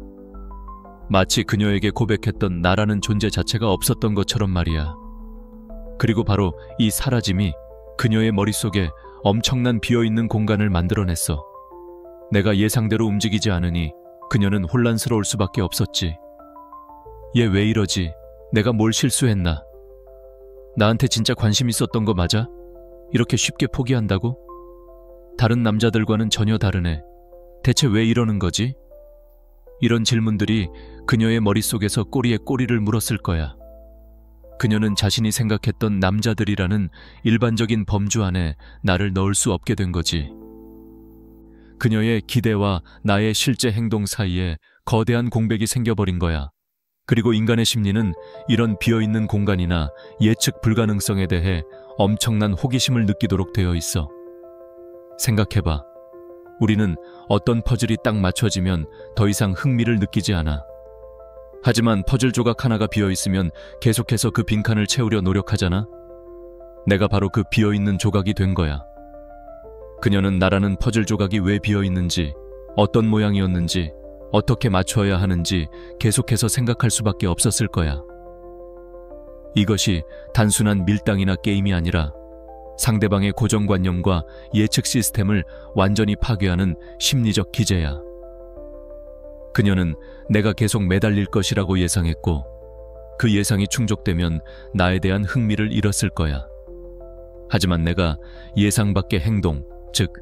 마치 그녀에게 고백했던 나라는 존재 자체가 없었던 것처럼 말이야. 그리고 바로 이 사라짐이 그녀의 머릿속에 엄청난 비어있는 공간을 만들어냈어. 내가 예상대로 움직이지 않으니 그녀는 혼란스러울 수밖에 없었지. 얘 왜 이러지? 내가 뭘 실수했나? 나한테 진짜 관심 있었던 거 맞아? 이렇게 쉽게 포기한다고? 다른 남자들과는 전혀 다르네. 대체 왜 이러는 거지? 이런 질문들이 그녀의 머릿속에서 꼬리에 꼬리를 물었을 거야. 그녀는 자신이 생각했던 남자들이라는 일반적인 범주 안에 나를 넣을 수 없게 된 거지. 그녀의 기대와 나의 실제 행동 사이에 거대한 공백이 생겨버린 거야. 그리고 인간의 심리는 이런 비어있는 공간이나 예측 불가능성에 대해 엄청난 호기심을 느끼도록 되어 있어. 생각해봐. 우리는 어떤 퍼즐이 딱 맞춰지면 더 이상 흥미를 느끼지 않아. 하지만 퍼즐 조각 하나가 비어있으면 계속해서 그 빈칸을 채우려 노력하잖아. 내가 바로 그 비어있는 조각이 된 거야. 그녀는 나라는 퍼즐 조각이 왜 비어있는지, 어떤 모양이었는지, 어떻게 맞춰야 하는지 계속해서 생각할 수밖에 없었을 거야. 이것이 단순한 밀당이나 게임이 아니라 상대방의 고정관념과 예측 시스템을 완전히 파괴하는 심리적 기제야. 그녀는 내가 계속 매달릴 것이라고 예상했고, 그 예상이 충족되면 나에 대한 흥미를 잃었을 거야. 하지만 내가 예상 밖의 행동, 즉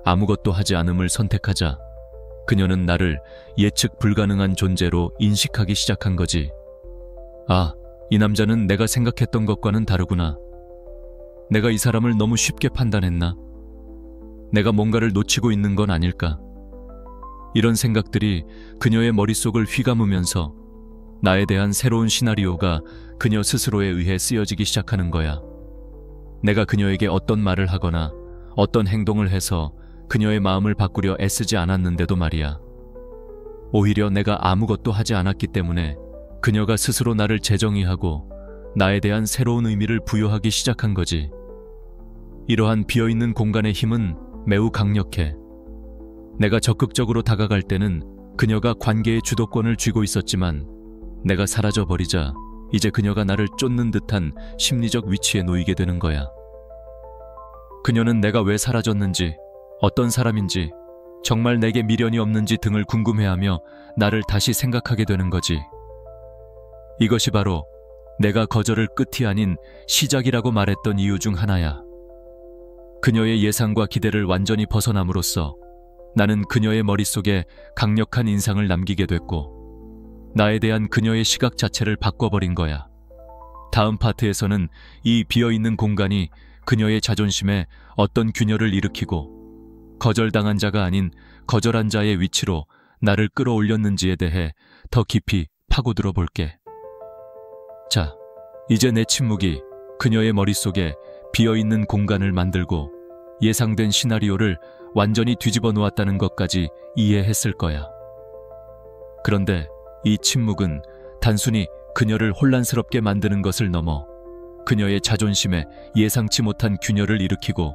아무것도 하지 않음을 선택하자 그녀는 나를 예측 불가능한 존재로 인식하기 시작한 거지. 아, 이 남자는 내가 생각했던 것과는 다르구나. 내가 이 사람을 너무 쉽게 판단했나? 내가 뭔가를 놓치고 있는 건 아닐까? 이런 생각들이 그녀의 머릿속을 휘감으면서 나에 대한 새로운 시나리오가 그녀 스스로에 의해 쓰여지기 시작하는 거야. 내가 그녀에게 어떤 말을 하거나 어떤 행동을 해서 그녀의 마음을 바꾸려 애쓰지 않았는데도 말이야. 오히려 내가 아무것도 하지 않았기 때문에 그녀가 스스로 나를 재정의하고 나에 대한 새로운 의미를 부여하기 시작한 거지. 이러한 비어있는 공간의 힘은 매우 강력해. 내가 적극적으로 다가갈 때는 그녀가 관계의 주도권을 쥐고 있었지만 내가 사라져버리자 이제 그녀가 나를 쫓는 듯한 심리적 위치에 놓이게 되는 거야. 그녀는 내가 왜 사라졌는지, 어떤 사람인지, 정말 내게 미련이 없는지 등을 궁금해하며 나를 다시 생각하게 되는 거지. 이것이 바로 내가 거절을 끝이 아닌 시작이라고 말했던 이유 중 하나야. 그녀의 예상과 기대를 완전히 벗어남으로써 나는 그녀의 머릿속에 강력한 인상을 남기게 됐고, 나에 대한 그녀의 시각 자체를 바꿔버린 거야. 다음 파트에서는 이 비어있는 공간이 그녀의 자존심에 어떤 균열을 일으키고 거절당한 자가 아닌 거절한 자의 위치로 나를 끌어올렸는지에 대해 더 깊이 파고들어 볼게. 자, 이제 내 침묵이 그녀의 머릿속에 비어있는 공간을 만들고 예상된 시나리오를 완전히 뒤집어 놓았다는 것까지 이해했을 거야. 그런데 이 침묵은 단순히 그녀를 혼란스럽게 만드는 것을 넘어 그녀의 자존심에 예상치 못한 균열을 일으키고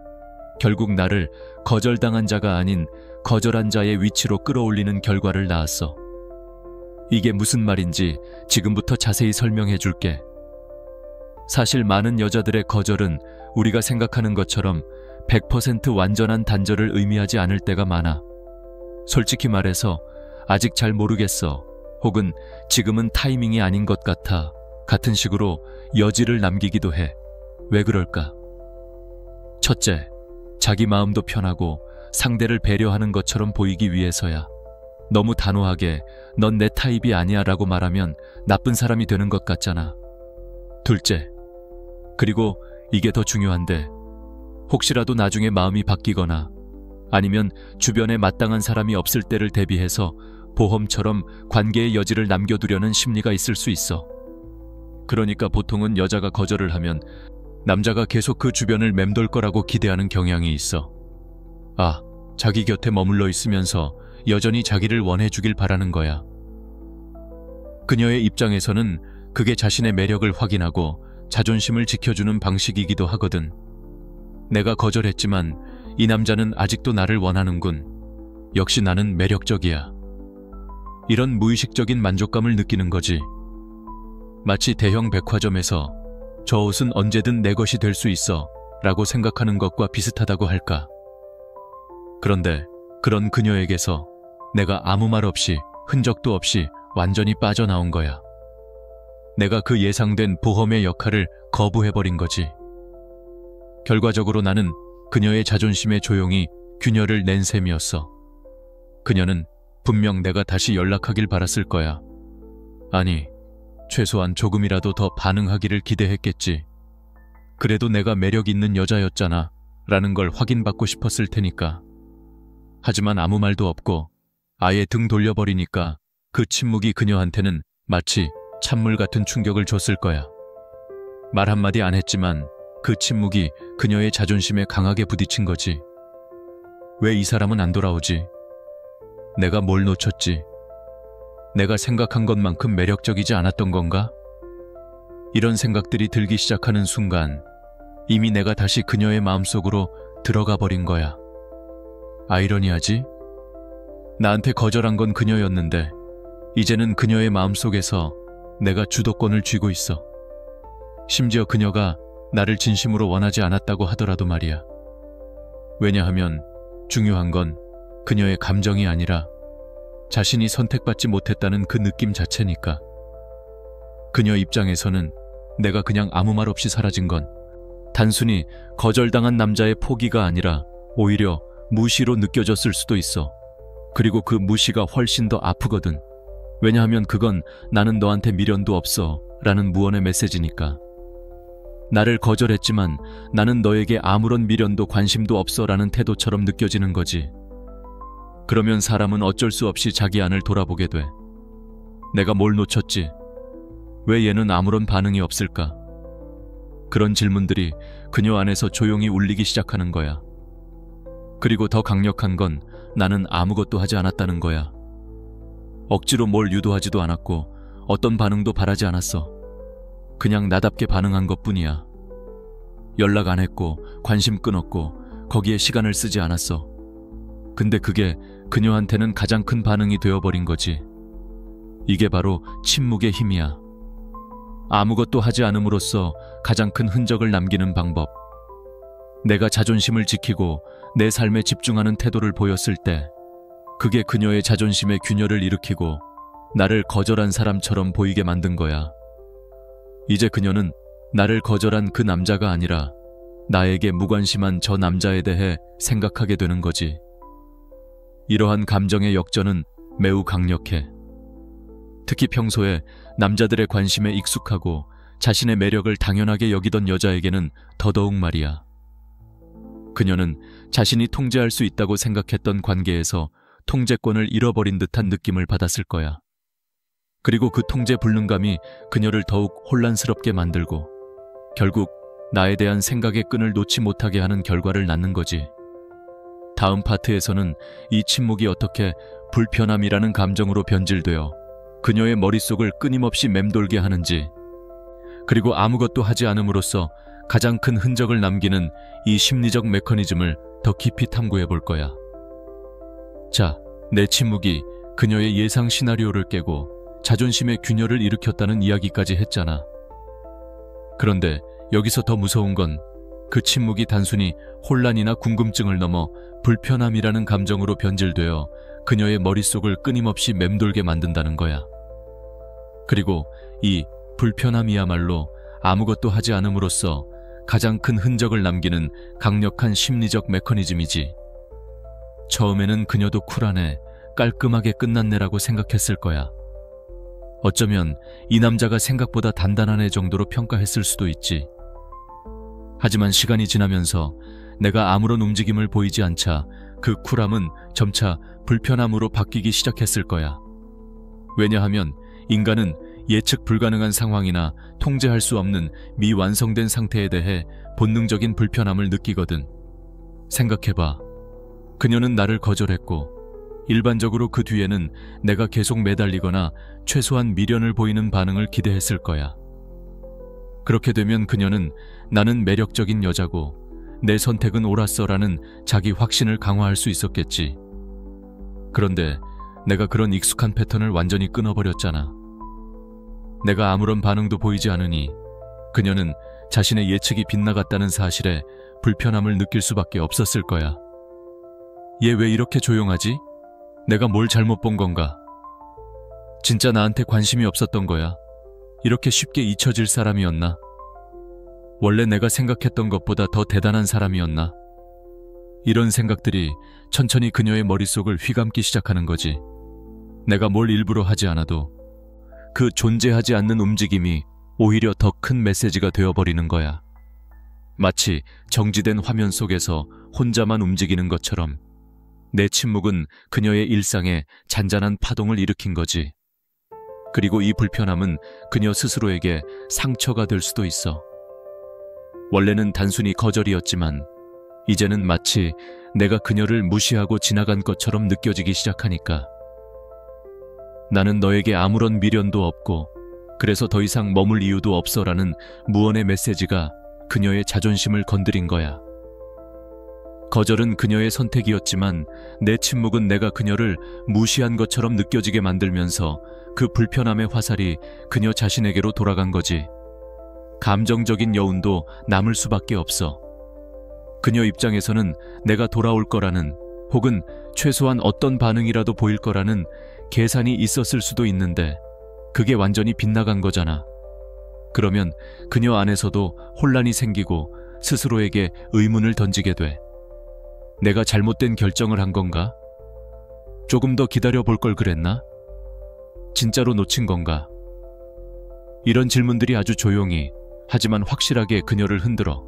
결국 나를 거절당한 자가 아닌 거절한 자의 위치로 끌어올리는 결과를 낳았어. 이게 무슨 말인지 지금부터 자세히 설명해 줄게. 사실 많은 여자들의 거절은 우리가 생각하는 것처럼 100% 완전한 단절을 의미하지 않을 때가 많아. 솔직히 말해서 아직 잘 모르겠어, 혹은 지금은 타이밍이 아닌 것 같아 같은 식으로 여지를 남기기도 해. 왜 그럴까? 첫째, 자기 마음도 편하고 상대를 배려하는 것처럼 보이기 위해서야. 너무 단호하게 넌 내 타입이 아니야 라고 말하면 나쁜 사람이 되는 것 같잖아. 둘째, 그리고 이게 더 중요한데, 혹시라도 나중에 마음이 바뀌거나 아니면 주변에 마땅한 사람이 없을 때를 대비해서 보험처럼 관계의 여지를 남겨두려는 심리가 있을 수 있어. 그러니까 보통은 여자가 거절을 하면 남자가 계속 그 주변을 맴돌 거라고 기대하는 경향이 있어. 아, 자기 곁에 머물러 있으면서 여전히 자기를 원해주길 바라는 거야. 그녀의 입장에서는 그게 자신의 매력을 확인하고 자존심을 지켜주는 방식이기도 하거든. 내가 거절했지만 이 남자는 아직도 나를 원하는군. 역시 나는 매력적이야. 이런 무의식적인 만족감을 느끼는 거지. 마치 대형 백화점에서 저 옷은 언제든 내 것이 될 수 있어 라고 생각하는 것과 비슷하다고 할까. 그런데 그런 그녀에게서 내가 아무 말 없이, 흔적도 없이 완전히 빠져나온 거야. 내가 그 예상된 보험의 역할을 거부해버린 거지. 결과적으로 나는 그녀의 자존심에 조용히 균열을 낸 셈이었어. 그녀는 분명 내가 다시 연락하길 바랐을 거야. 아니, 최소한 조금이라도 더 반응하기를 기대했겠지. 그래도 내가 매력 있는 여자였잖아 라는 걸 확인받고 싶었을 테니까. 하지만 아무 말도 없고 아예 등 돌려버리니까 그 침묵이 그녀한테는 마치 찬물 같은 충격을 줬을 거야. 말 한마디 안 했지만 그 침묵이 그녀의 자존심에 강하게 부딪힌 거지. 왜 이 사람은 안 돌아오지? 내가 뭘 놓쳤지? 내가 생각한 것만큼 매력적이지 않았던 건가? 이런 생각들이 들기 시작하는 순간 이미 내가 다시 그녀의 마음속으로 들어가 버린 거야. 아이러니하지? 나한테 거절한 건 그녀였는데 이제는 그녀의 마음속에서 내가 주도권을 쥐고 있어. 심지어 그녀가 나를 진심으로 원하지 않았다고 하더라도 말이야. 왜냐하면 중요한 건 그녀의 감정이 아니라 자신이 선택받지 못했다는 그 느낌 자체니까. 그녀 입장에서는 내가 그냥 아무 말 없이 사라진 건 단순히 거절당한 남자의 포기가 아니라 오히려 무시로 느껴졌을 수도 있어. 그리고 그 무시가 훨씬 더 아프거든. 왜냐하면 그건 나는 너한테 미련도 없어 라는 무언의 메시지니까. 나를 거절했지만 나는 너에게 아무런 미련도 관심도 없어 라는 태도처럼 느껴지는 거지. 그러면 사람은 어쩔 수 없이 자기 안을 돌아보게 돼. 내가 뭘 놓쳤지? 왜 얘는 아무런 반응이 없을까? 그런 질문들이 그녀 안에서 조용히 울리기 시작하는 거야. 그리고 더 강력한 건 나는 아무것도 하지 않았다는 거야. 억지로 뭘 유도하지도 않았고 어떤 반응도 바라지 않았어. 그냥 나답게 반응한 것뿐이야. 연락 안 했고 관심 끊었고 거기에 시간을 쓰지 않았어. 근데 그게 그녀한테는 가장 큰 반응이 되어버린 거지. 이게 바로 침묵의 힘이야. 아무것도 하지 않음으로써 가장 큰 흔적을 남기는 방법. 내가 자존심을 지키고 내 삶에 집중하는 태도를 보였을 때 그게 그녀의 자존심에 균열을 일으키고 나를 거절한 사람처럼 보이게 만든 거야. 이제 그녀는 나를 거절한 그 남자가 아니라 나에게 무관심한 저 남자에 대해 생각하게 되는 거지. 이러한 감정의 역전은 매우 강력해. 특히 평소에 남자들의 관심에 익숙하고 자신의 매력을 당연하게 여기던 여자에게는 더더욱 말이야. 그녀는 자신이 통제할 수 있다고 생각했던 관계에서 통제권을 잃어버린 듯한 느낌을 받았을 거야. 그리고 그 통제 불능감이 그녀를 더욱 혼란스럽게 만들고 결국 나에 대한 생각의 끈을 놓지 못하게 하는 결과를 낳는 거지. 다음 파트에서는 이 침묵이 어떻게 불편함이라는 감정으로 변질되어 그녀의 머릿속을 끊임없이 맴돌게 하는지, 그리고 아무것도 하지 않음으로써 가장 큰 흔적을 남기는 이 심리적 메커니즘을 더 깊이 탐구해 볼 거야. 자, 내 침묵이 그녀의 예상 시나리오를 깨고 자존심의 균열을 일으켰다는 이야기까지 했잖아. 그런데 여기서 더 무서운 건 그 침묵이 단순히 혼란이나 궁금증을 넘어 불편함이라는 감정으로 변질되어 그녀의 머릿속을 끊임없이 맴돌게 만든다는 거야. 그리고 이 불편함이야말로 아무것도 하지 않음으로써 가장 큰 흔적을 남기는 강력한 심리적 메커니즘이지. 처음에는 그녀도 쿨하네, 깔끔하게 끝났네라고 생각했을 거야. 어쩌면 이 남자가 생각보다 단단한 애 정도로 평가했을 수도 있지. 하지만 시간이 지나면서 내가 아무런 움직임을 보이지 않자 그 쿨함은 점차 불편함으로 바뀌기 시작했을 거야. 왜냐하면 인간은 예측 불가능한 상황이나 통제할 수 없는 미완성된 상태에 대해 본능적인 불편함을 느끼거든. 생각해봐. 그녀는 나를 거절했고 일반적으로 그 뒤에는 내가 계속 매달리거나 최소한 미련을 보이는 반응을 기대했을 거야. 그렇게 되면 그녀는 나는 매력적인 여자고 내 선택은 옳았어라는 자기 확신을 강화할 수 있었겠지. 그런데 내가 그런 익숙한 패턴을 완전히 끊어버렸잖아. 내가 아무런 반응도 보이지 않으니 그녀는 자신의 예측이 빗나갔다는 사실에 불편함을 느낄 수밖에 없었을 거야. 얘 왜 이렇게 조용하지? 내가 뭘 잘못 본 건가? 진짜 나한테 관심이 없었던 거야? 이렇게 쉽게 잊혀질 사람이었나? 원래 내가 생각했던 것보다 더 대단한 사람이었나? 이런 생각들이 천천히 그녀의 머릿속을 휘감기 시작하는 거지. 내가 뭘 일부러 하지 않아도 그 존재하지 않는 움직임이 오히려 더 큰 메시지가 되어버리는 거야. 마치 정지된 화면 속에서 혼자만 움직이는 것처럼 내 침묵은 그녀의 일상에 잔잔한 파동을 일으킨 거지. 그리고 이 불편함은 그녀 스스로에게 상처가 될 수도 있어. 원래는 단순히 거절이었지만 이제는 마치 내가 그녀를 무시하고 지나간 것처럼 느껴지기 시작하니까. 나는 너에게 아무런 미련도 없고 그래서 더 이상 머물 이유도 없어라는 무언의 메시지가 그녀의 자존심을 건드린 거야. 거절은 그녀의 선택이었지만 내 침묵은 내가 그녀를 무시한 것처럼 느껴지게 만들면서 그 불편함의 화살이 그녀 자신에게로 돌아간 거지. 감정적인 여운도 남을 수밖에 없어. 그녀 입장에서는 내가 돌아올 거라는, 혹은 최소한 어떤 반응이라도 보일 거라는 계산이 있었을 수도 있는데 그게 완전히 빗나간 거잖아. 그러면 그녀 안에서도 혼란이 생기고 스스로에게 의문을 던지게 돼. 내가 잘못된 결정을 한 건가? 조금 더 기다려 볼 걸 그랬나? 진짜로 놓친 건가? 이런 질문들이 아주 조용히, 하지만 확실하게 그녀를 흔들어.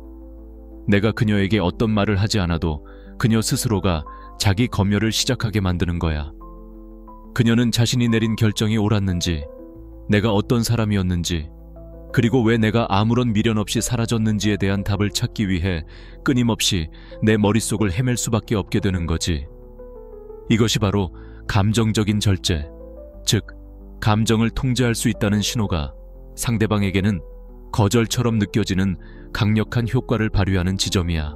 내가 그녀에게 어떤 말을 하지 않아도 그녀 스스로가 자기 검열을 시작하게 만드는 거야. 그녀는 자신이 내린 결정이 옳았는지, 내가 어떤 사람이었는지, 그리고 왜 내가 아무런 미련 없이 사라졌는지에 대한 답을 찾기 위해 끊임없이 내 머릿속을 헤맬 수밖에 없게 되는 거지. 이것이 바로 감정적인 절제, 즉 감정을 통제할 수 있다는 신호가 상대방에게는 거절처럼 느껴지는 강력한 효과를 발휘하는 지점이야.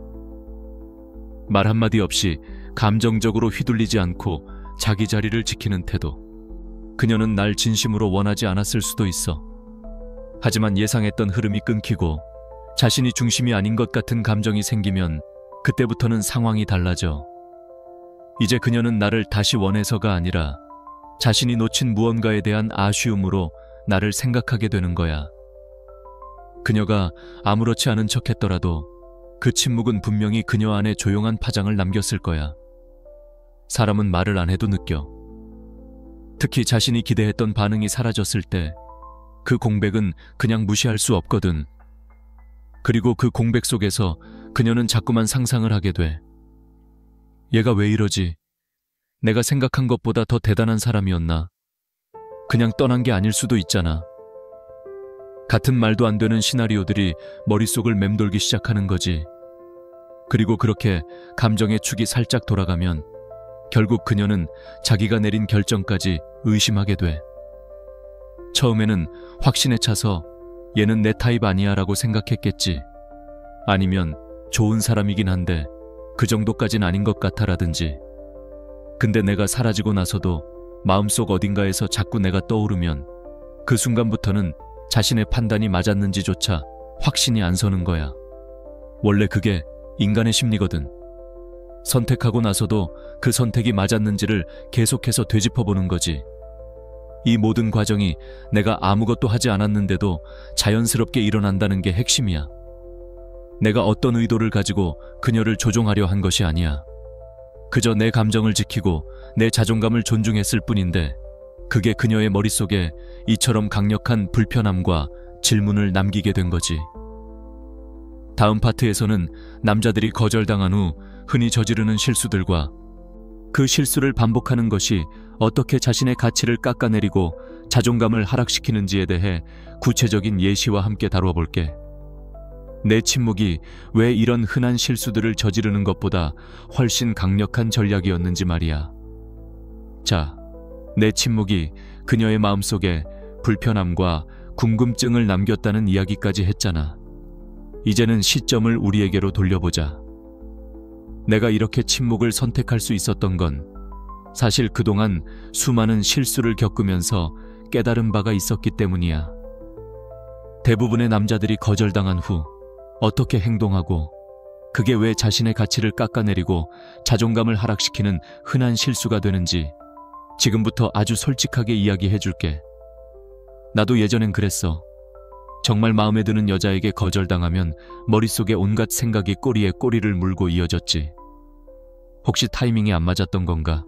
말 한마디 없이 감정적으로 휘둘리지 않고 자기 자리를 지키는 태도. 그녀는 날 진심으로 원하지 않았을 수도 있어. 하지만 예상했던 흐름이 끊기고 자신이 중심이 아닌 것 같은 감정이 생기면 그때부터는 상황이 달라져. 이제 그녀는 나를 다시 원해서가 아니라 자신이 놓친 무언가에 대한 아쉬움으로 나를 생각하게 되는 거야. 그녀가 아무렇지 않은 척했더라도 그 침묵은 분명히 그녀 안에 조용한 파장을 남겼을 거야. 사람은 말을 안 해도 느껴. 특히 자신이 기대했던 반응이 사라졌을 때 그 공백은 그냥 무시할 수 없거든. 그리고 그 공백 속에서 그녀는 자꾸만 상상을 하게 돼. 얘가 왜 이러지? 내가 생각한 것보다 더 대단한 사람이었나? 그냥 떠난 게 아닐 수도 있잖아. 같은 말도 안 되는 시나리오들이 머릿속을 맴돌기 시작하는 거지. 그리고 그렇게 감정의 축이 살짝 돌아가면 결국 그녀는 자기가 내린 결정까지 의심하게 돼. 처음에는 확신에 차서 얘는 내 타입 아니야 라고 생각했겠지. 아니면 좋은 사람이긴 한데 그 정도까진 아닌 것 같아 라든지. 근데 내가 사라지고 나서도 마음속 어딘가에서 자꾸 내가 떠오르면 그 순간부터는 자신의 판단이 맞았는지조차 확신이 안 서는 거야. 원래 그게 인간의 심리거든. 선택하고 나서도 그 선택이 맞았는지를 계속해서 되짚어보는 거지. 이 모든 과정이 내가 아무것도 하지 않았는데도 자연스럽게 일어난다는 게 핵심이야. 내가 어떤 의도를 가지고 그녀를 조종하려 한 것이 아니야. 그저 내 감정을 지키고 내 자존감을 존중했을 뿐인데 그게 그녀의 머릿속에 이처럼 강력한 불편함과 질문을 남기게 된 거지. 다음 파트에서는 남자들이 거절당한 후 흔히 저지르는 실수들과 그 실수를 반복하는 것이 어떻게 자신의 가치를 깎아내리고 자존감을 하락시키는지에 대해 구체적인 예시와 함께 다뤄볼게. 내 침묵이 왜 이런 흔한 실수들을 저지르는 것보다 훨씬 강력한 전략이었는지 말이야. 자, 내 침묵이 그녀의 마음속에 불편함과 궁금증을 남겼다는 이야기까지 했잖아. 이제는 시점을 우리에게로 돌려보자. 내가 이렇게 침묵을 선택할 수 있었던 건 사실 그동안 수많은 실수를 겪으면서 깨달은 바가 있었기 때문이야. 대부분의 남자들이 거절당한 후 어떻게 행동하고 그게 왜 자신의 가치를 깎아내리고 자존감을 하락시키는 흔한 실수가 되는지 지금부터 아주 솔직하게 이야기해줄게. 나도 예전엔 그랬어. 정말 마음에 드는 여자에게 거절당하면 머릿속에 온갖 생각이 꼬리에 꼬리를 물고 이어졌지. 혹시 타이밍이 안 맞았던 건가?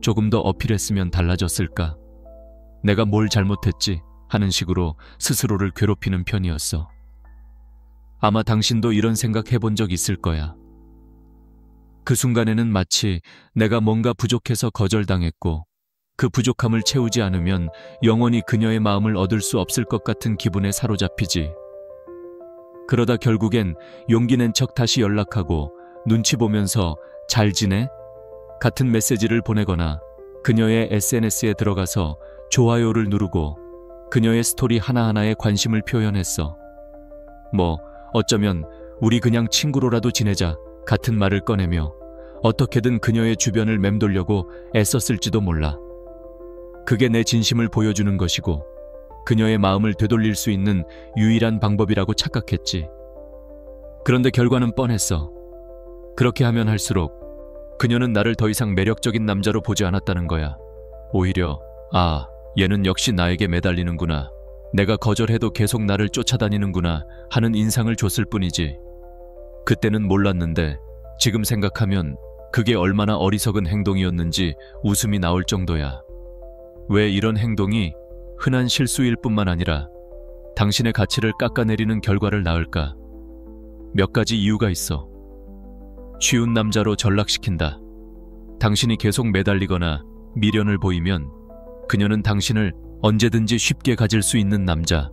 조금 더 어필했으면 달라졌을까? 내가 뭘 잘못했지? 하는 식으로 스스로를 괴롭히는 편이었어. 아마 당신도 이런 생각 해본 적 있을 거야. 그 순간에는 마치 내가 뭔가 부족해서 거절당했고 그 부족함을 채우지 않으면 영원히 그녀의 마음을 얻을 수 없을 것 같은 기분에 사로잡히지. 그러다 결국엔 용기 낸 척 다시 연락하고 눈치 보면서 잘 지내? 같은 메시지를 보내거나 그녀의 SNS에 들어가서 좋아요를 누르고 그녀의 스토리 하나하나에 관심을 표현했어. 어쩌면 우리 그냥 친구로라도 지내자 같은 말을 꺼내며 어떻게든 그녀의 주변을 맴돌려고 애썼을지도 몰라. 그게 내 진심을 보여주는 것이고 그녀의 마음을 되돌릴 수 있는 유일한 방법이라고 착각했지. 그런데 결과는 뻔했어. 그렇게 하면 할수록 그녀는 나를 더 이상 매력적인 남자로 보지 않았다는 거야. 오히려 얘는 역시 나에게 매달리는구나, 내가 거절해도 계속 나를 쫓아다니는구나 하는 인상을 줬을 뿐이지. 그때는 몰랐는데 지금 생각하면 그게 얼마나 어리석은 행동이었는지 웃음이 나올 정도야. 왜 이런 행동이 흔한 실수일 뿐만 아니라 당신의 가치를 깎아내리는 결과를 낳을까? 몇 가지 이유가 있어. 쉬운 남자로 전락시킨다. 당신이 계속 매달리거나 미련을 보이면 그녀는 당신을 언제든지 쉽게 가질 수 있는 남자,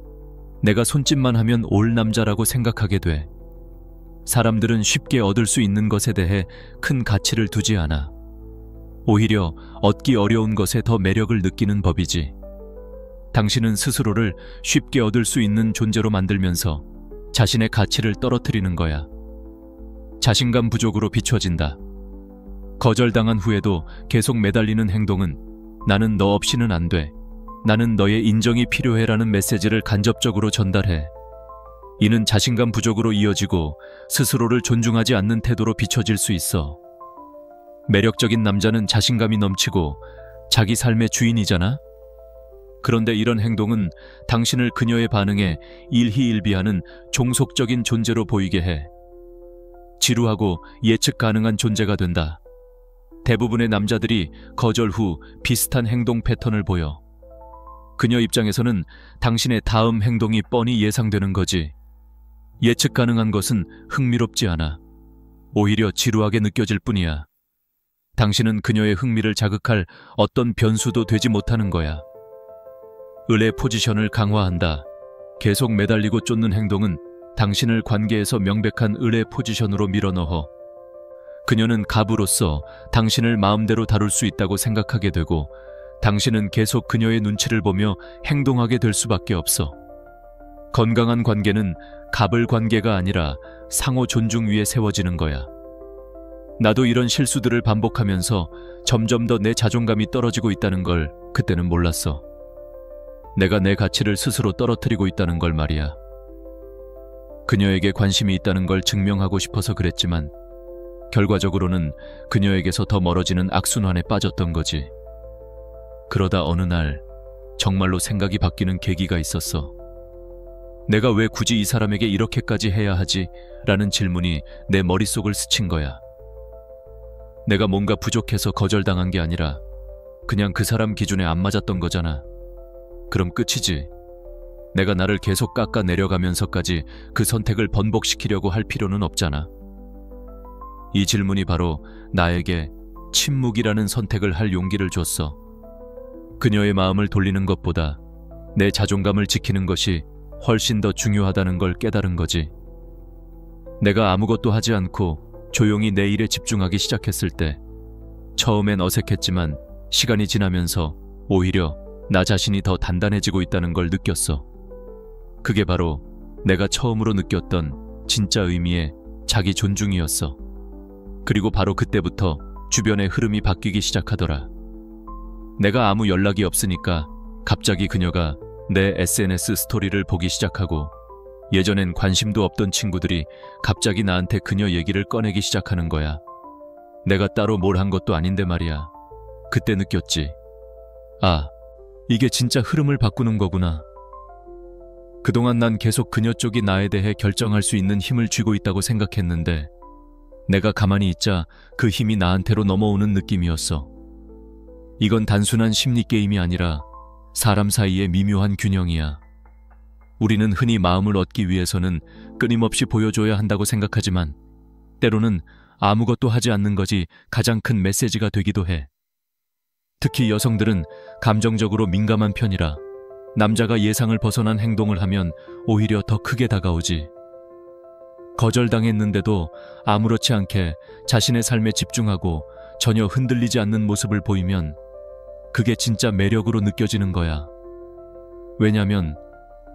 내가 손짓만 하면 올 남자라고 생각하게 돼. 사람들은 쉽게 얻을 수 있는 것에 대해 큰 가치를 두지 않아. 오히려 얻기 어려운 것에 더 매력을 느끼는 법이지. 당신은 스스로를 쉽게 얻을 수 있는 존재로 만들면서 자신의 가치를 떨어뜨리는 거야. 자신감 부족으로 비춰진다. 거절당한 후에도 계속 매달리는 행동은 나는 너 없이는 안 돼, 나는 너의 인정이 필요해라는 메시지를 간접적으로 전달해. 이는 자신감 부족으로 이어지고 스스로를 존중하지 않는 태도로 비춰질 수 있어. 매력적인 남자는 자신감이 넘치고 자기 삶의 주인이잖아? 그런데 이런 행동은 당신을 그녀의 반응에 일희일비하는 종속적인 존재로 보이게 해. 지루하고 예측 가능한 존재가 된다. 대부분의 남자들이 거절 후 비슷한 행동 패턴을 보여. 그녀 입장에서는 당신의 다음 행동이 뻔히 예상되는 거지. 예측 가능한 것은 흥미롭지 않아. 오히려 지루하게 느껴질 뿐이야. 당신은 그녀의 흥미를 자극할 어떤 변수도 되지 못하는 거야. 을의 포지션을 강화한다. 계속 매달리고 쫓는 행동은 당신을 관계에서 명백한 을의 포지션으로 밀어넣어. 그녀는 갑으로서 당신을 마음대로 다룰 수 있다고 생각하게 되고 당신은 계속 그녀의 눈치를 보며 행동하게 될 수밖에 없어. 건강한 관계는 갑을 관계가 아니라 상호 존중 위에 세워지는 거야. 나도 이런 실수들을 반복하면서 점점 더 내 자존감이 떨어지고 있다는 걸 그때는 몰랐어. 내가 내 가치를 스스로 떨어뜨리고 있다는 걸 말이야. 그녀에게 관심이 있다는 걸 증명하고 싶어서 그랬지만 결과적으로는 그녀에게서 더 멀어지는 악순환에 빠졌던 거지. 그러다 어느 날 정말로 생각이 바뀌는 계기가 있었어. 내가 왜 굳이 이 사람에게 이렇게까지 해야 하지? 라는 질문이 내 머릿속을 스친 거야. 내가 뭔가 부족해서 거절당한 게 아니라 그냥 그 사람 기준에 안 맞았던 거잖아. 그럼 끝이지. 내가 나를 계속 깎아 내려가면서까지 그 선택을 번복시키려고 할 필요는 없잖아. 이 질문이 바로 나에게 침묵이라는 선택을 할 용기를 줬어. 그녀의 마음을 돌리는 것보다 내 자존감을 지키는 것이 훨씬 더 중요하다는 걸 깨달은 거지. 내가 아무것도 하지 않고 조용히 내 일에 집중하기 시작했을 때 처음엔 어색했지만 시간이 지나면서 오히려 나 자신이 더 단단해지고 있다는 걸 느꼈어. 그게 바로 내가 처음으로 느꼈던 진짜 의미의 자기 존중이었어. 그리고 바로 그때부터 주변의 흐름이 바뀌기 시작하더라. 내가 아무 연락이 없으니까 갑자기 그녀가 내 SNS 스토리를 보기 시작하고 예전엔 관심도 없던 친구들이 갑자기 나한테 그녀 얘기를 꺼내기 시작하는 거야. 내가 따로 뭘 한 것도 아닌데 말이야. 그때 느꼈지. 아, 이게 진짜 흐름을 바꾸는 거구나. 그동안 난 계속 그녀 쪽이 나에 대해 결정할 수 있는 힘을 쥐고 있다고 생각했는데 내가 가만히 있자 그 힘이 나한테로 넘어오는 느낌이었어. 이건 단순한 심리 게임이 아니라 사람 사이의 미묘한 균형이야. 우리는 흔히 마음을 얻기 위해서는 끊임없이 보여줘야 한다고 생각하지만 때로는 아무것도 하지 않는 것이 가장 큰 메시지가 되기도 해. 특히 여성들은 감정적으로 민감한 편이라 남자가 예상을 벗어난 행동을 하면 오히려 더 크게 다가오지. 거절당했는데도 아무렇지 않게 자신의 삶에 집중하고 전혀 흔들리지 않는 모습을 보이면 그게 진짜 매력으로 느껴지는 거야. 왜냐면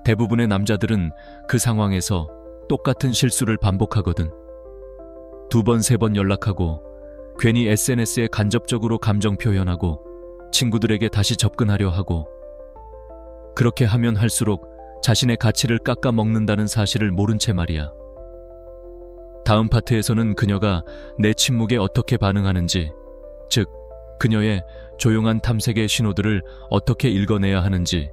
대부분의 남자들은 그 상황에서 똑같은 실수를 반복하거든. 2번, 3번 연락하고 괜히 SNS에 간접적으로 감정 표현하고 친구들에게 다시 접근하려 하고, 그렇게 하면 할수록 자신의 가치를 깎아먹는다는 사실을 모른 채 말이야. 다음 파트에서는 그녀가 내 침묵에 어떻게 반응하는지, 즉 그녀의 조용한 탐색의 신호들을 어떻게 읽어내야 하는지,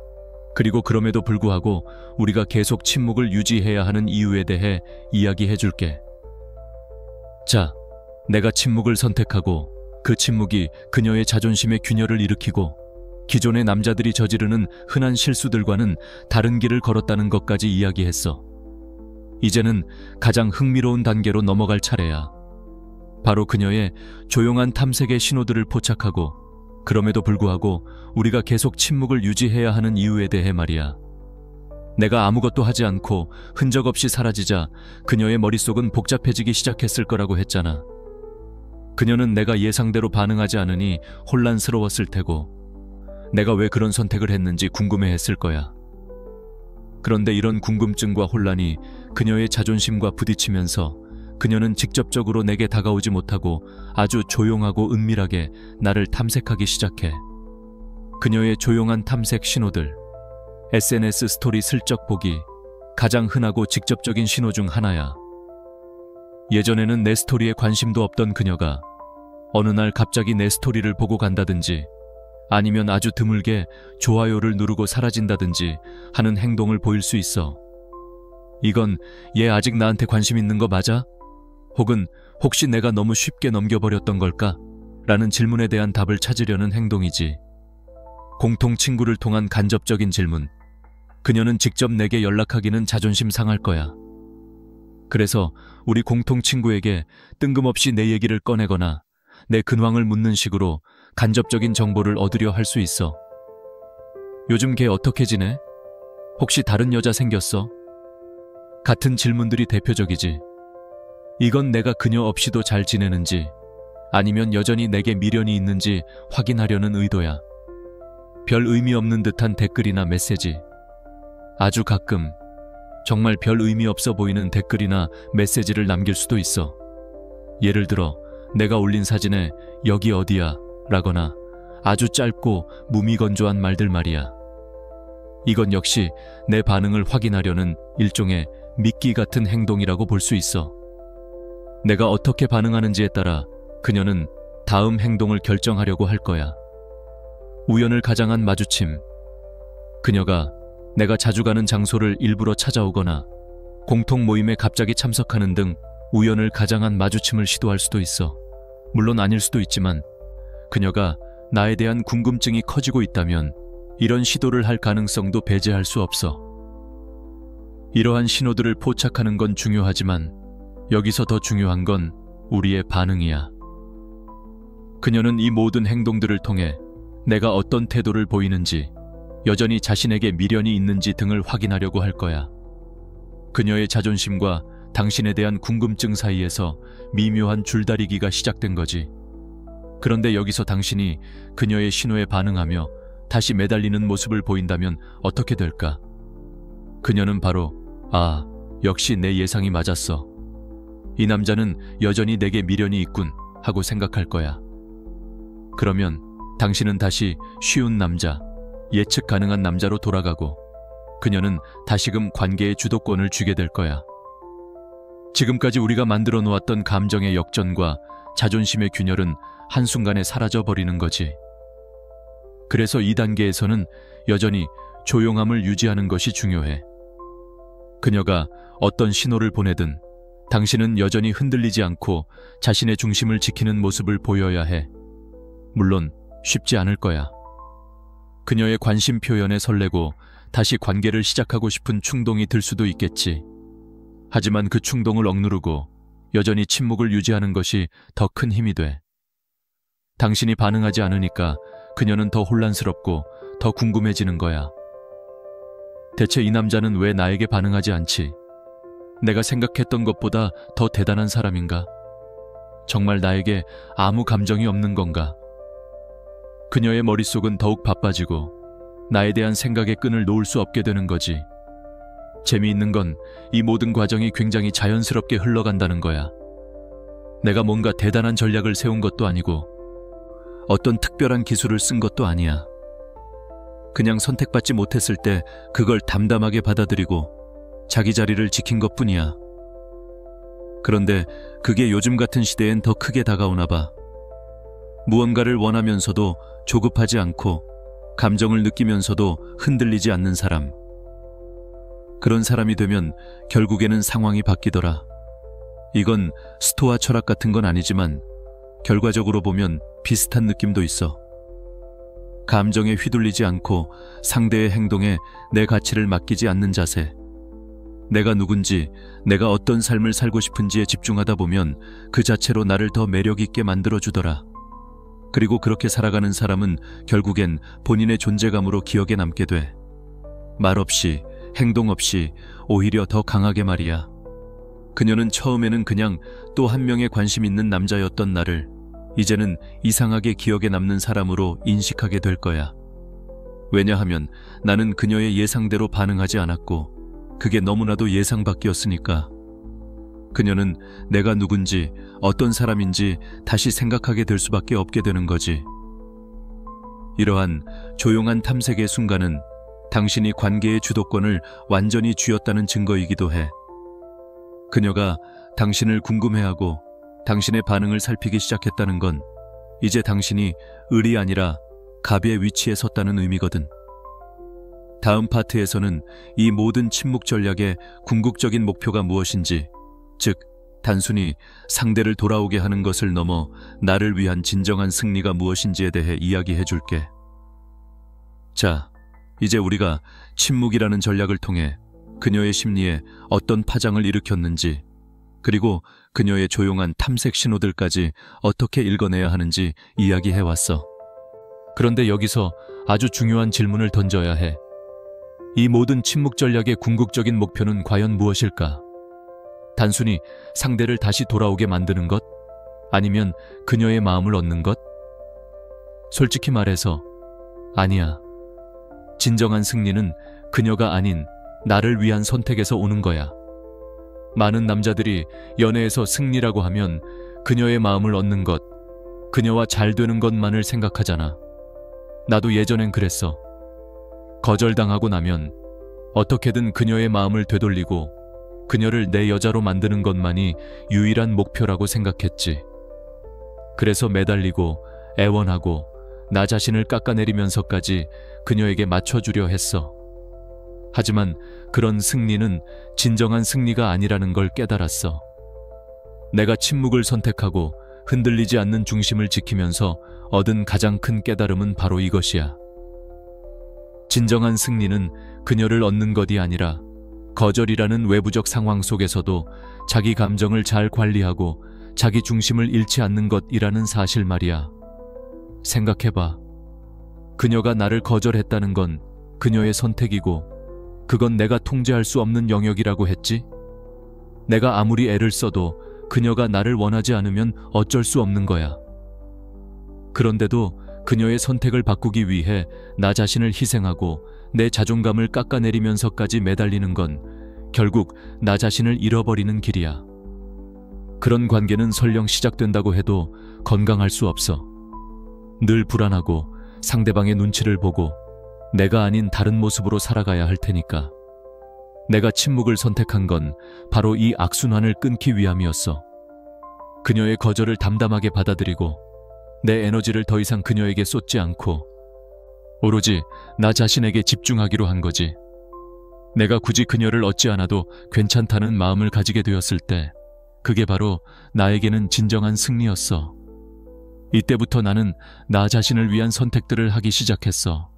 그리고 그럼에도 불구하고 우리가 계속 침묵을 유지해야 하는 이유에 대해 이야기해 줄게. 자, 내가 침묵을 선택하고 그 침묵이 그녀의 자존심에 균열을 일으키고 기존의 남자들이 저지르는 흔한 실수들과는 다른 길을 걸었다는 것까지 이야기했어. 이제는 가장 흥미로운 단계로 넘어갈 차례야. 바로 그녀의 조용한 탐색의 신호들을 포착하고 그럼에도 불구하고 우리가 계속 침묵을 유지해야 하는 이유에 대해 말이야. 내가 아무것도 하지 않고 흔적 없이 사라지자 그녀의 머릿속은 복잡해지기 시작했을 거라고 했잖아. 그녀는 내가 예상대로 반응하지 않으니 혼란스러웠을 테고, 내가 왜 그런 선택을 했는지 궁금해했을 거야. 그런데 이런 궁금증과 혼란이 그녀의 자존심과 부딪히면서 그녀는 직접적으로 내게 다가오지 못하고 아주 조용하고 은밀하게 나를 탐색하기 시작해. 그녀의 조용한 탐색 신호들, SNS 스토리 슬쩍 보기, 가장 흔하고 직접적인 신호 중 하나야. 예전에는 내 스토리에 관심도 없던 그녀가 어느 날 갑자기 내 스토리를 보고 간다든지, 아니면 아주 드물게 좋아요를 누르고 사라진다든지 하는 행동을 보일 수 있어. 이건 얘 아직 나한테 관심 있는 거 맞아? 혹은 혹시 내가 너무 쉽게 넘겨버렸던 걸까? 라는 질문에 대한 답을 찾으려는 행동이지. 공통 친구를 통한 간접적인 질문. 그녀는 직접 내게 연락하기는 자존심 상할 거야. 그래서 우리 공통 친구에게 뜬금없이 내 얘기를 꺼내거나 내 근황을 묻는 식으로 간접적인 정보를 얻으려 할 수 있어. 요즘 걔 어떻게 지내? 혹시 다른 여자 생겼어? 같은 질문들이 대표적이지. 이건 내가 그녀 없이도 잘 지내는지, 아니면 여전히 내게 미련이 있는지 확인하려는 의도야. 별 의미 없는 듯한 댓글이나 메시지. 아주 가끔 정말 별 의미 없어 보이는 댓글이나 메시지를 남길 수도 있어. 예를 들어 내가 올린 사진에 여기 어디야? 라거나 아주 짧고 무미건조한 말들 말이야. 이건 역시 내 반응을 확인하려는 일종의 미끼 같은 행동이라고 볼 수 있어. 내가 어떻게 반응하는지에 따라 그녀는 다음 행동을 결정하려고 할 거야. 우연을 가장한 마주침. 그녀가 내가 자주 가는 장소를 일부러 찾아오거나 공통 모임에 갑자기 참석하는 등 우연을 가장한 마주침을 시도할 수도 있어. 물론 아닐 수도 있지만 그녀가 나에 대한 궁금증이 커지고 있다면 이런 시도를 할 가능성도 배제할 수 없어. 이러한 신호들을 포착하는 건 중요하지만 여기서 더 중요한 건 우리의 반응이야. 그녀는 이 모든 행동들을 통해 내가 어떤 태도를 보이는지, 여전히 자신에게 미련이 있는지 등을 확인하려고 할 거야. 그녀의 자존심과 당신에 대한 궁금증 사이에서 미묘한 줄다리기가 시작된 거지. 그런데 여기서 당신이 그녀의 신호에 반응하며 다시 매달리는 모습을 보인다면 어떻게 될까? 그녀는 바로 아, 역시 내 예상이 맞았어. 이 남자는 여전히 내게 미련이 있군 하고 생각할 거야. 그러면 당신은 다시 쉬운 남자, 예측 가능한 남자로 돌아가고 그녀는 다시금 관계의 주도권을 쥐게 될 거야. 지금까지 우리가 만들어 놓았던 감정의 역전과 자존심의 균열은 한순간에 사라져버리는 거지. 그래서 이 단계에서는 여전히 조용함을 유지하는 것이 중요해. 그녀가 어떤 신호를 보내든 당신은 여전히 흔들리지 않고 자신의 중심을 지키는 모습을 보여야 해. 물론 쉽지 않을 거야. 그녀의 관심 표현에 설레고 다시 관계를 시작하고 싶은 충동이 들 수도 있겠지. 하지만 그 충동을 억누르고 여전히 침묵을 유지하는 것이 더 큰 힘이 돼. 당신이 반응하지 않으니까 그녀는 더 혼란스럽고 더 궁금해지는 거야. 대체 이 남자는 왜 나에게 반응하지 않지? 내가 생각했던 것보다 더 대단한 사람인가? 정말 나에게 아무 감정이 없는 건가? 그녀의 머릿속은 더욱 바빠지고 나에 대한 생각의 끈을 놓을 수 없게 되는 거지. 재미있는 건 이 모든 과정이 굉장히 자연스럽게 흘러간다는 거야. 내가 뭔가 대단한 전략을 세운 것도 아니고 어떤 특별한 기술을 쓴 것도 아니야. 그냥 선택받지 못했을 때 그걸 담담하게 받아들이고 자기 자리를 지킨 것뿐이야. 그런데 그게 요즘 같은 시대엔 더 크게 다가오나 봐. 무언가를 원하면서도 조급하지 않고 감정을 느끼면서도 흔들리지 않는 사람. 그런 사람이 되면 결국에는 상황이 바뀌더라. 이건 스토아 철학 같은 건 아니지만 결과적으로 보면 비슷한 느낌도 있어. 감정에 휘둘리지 않고 상대의 행동에 내 가치를 맡기지 않는 자세. 내가 누군지, 내가 어떤 삶을 살고 싶은지에 집중하다 보면 그 자체로 나를 더 매력 있게 만들어주더라. 그리고 그렇게 살아가는 사람은 결국엔 본인의 존재감으로 기억에 남게 돼. 말 없이, 행동 없이 오히려 더 강하게 말이야. 그녀는 처음에는 그냥 또 한 명의 관심 있는 남자였던 나를 이제는 이상하게 기억에 남는 사람으로 인식하게 될 거야. 왜냐하면 나는 그녀의 예상대로 반응하지 않았고 그게 너무나도 예상 밖이었으니까. 그녀는 내가 누군지 어떤 사람인지 다시 생각하게 될 수밖에 없게 되는 거지. 이러한 조용한 탐색의 순간은 당신이 관계의 주도권을 완전히 쥐었다는 증거이기도 해. 그녀가 당신을 궁금해하고 당신의 반응을 살피기 시작했다는 건 이제 당신이 을이 아니라 갑의 위치에 섰다는 의미거든. 다음 파트에서는 이 모든 침묵 전략의 궁극적인 목표가 무엇인지, 즉 단순히 상대를 돌아오게 하는 것을 넘어 나를 위한 진정한 승리가 무엇인지에 대해 이야기해 줄게. 자, 이제 우리가 침묵이라는 전략을 통해 그녀의 심리에 어떤 파장을 일으켰는지, 그리고 그녀의 조용한 탐색 신호들까지 어떻게 읽어내야 하는지 이야기해왔어. 그런데 여기서 아주 중요한 질문을 던져야 해. 이 모든 침묵 전략의 궁극적인 목표는 과연 무엇일까? 단순히 상대를 다시 돌아오게 만드는 것? 아니면 그녀의 마음을 얻는 것? 솔직히 말해서 아니야. 진정한 승리는 그녀가 아닌 나를 위한 선택에서 오는 거야. 많은 남자들이 연애에서 승리라고 하면 그녀의 마음을 얻는 것, 그녀와 잘 되는 것만을 생각하잖아. 나도 예전엔 그랬어. 거절당하고 나면 어떻게든 그녀의 마음을 되돌리고 그녀를 내 여자로 만드는 것만이 유일한 목표라고 생각했지. 그래서 매달리고 애원하고 나 자신을 깎아내리면서까지 그녀에게 맞춰주려 했어. 하지만 그런 승리는 진정한 승리가 아니라는 걸 깨달았어. 내가 침묵을 선택하고 흔들리지 않는 중심을 지키면서 얻은 가장 큰 깨달음은 바로 이것이야. 진정한 승리는 그녀를 얻는 것이 아니라 거절이라는 외부적 상황 속에서도 자기 감정을 잘 관리하고 자기 중심을 잃지 않는 것이라는 사실 말이야. 생각해봐. 그녀가 나를 거절했다는 건 그녀의 선택이고 그건 내가 통제할 수 없는 영역이라고 했지? 내가 아무리 애를 써도 그녀가 나를 원하지 않으면 어쩔 수 없는 거야. 그런데도 그녀의 선택을 바꾸기 위해 나 자신을 희생하고 내 자존감을 깎아내리면서까지 매달리는 건 결국 나 자신을 잃어버리는 길이야. 그런 관계는 설령 시작된다고 해도 건강할 수 없어. 늘 불안하고 상대방의 눈치를 보고 내가 아닌 다른 모습으로 살아가야 할 테니까. 내가 침묵을 선택한 건 바로 이 악순환을 끊기 위함이었어. 그녀의 거절을 담담하게 받아들이고 내 에너지를 더 이상 그녀에게 쏟지 않고 오로지 나 자신에게 집중하기로 한 거지. 내가 굳이 그녀를 얻지 않아도 괜찮다는 마음을 가지게 되었을 때 그게 바로 나에게는 진정한 승리였어. 이때부터 나는 나 자신을 위한 선택들을 하기 시작했어.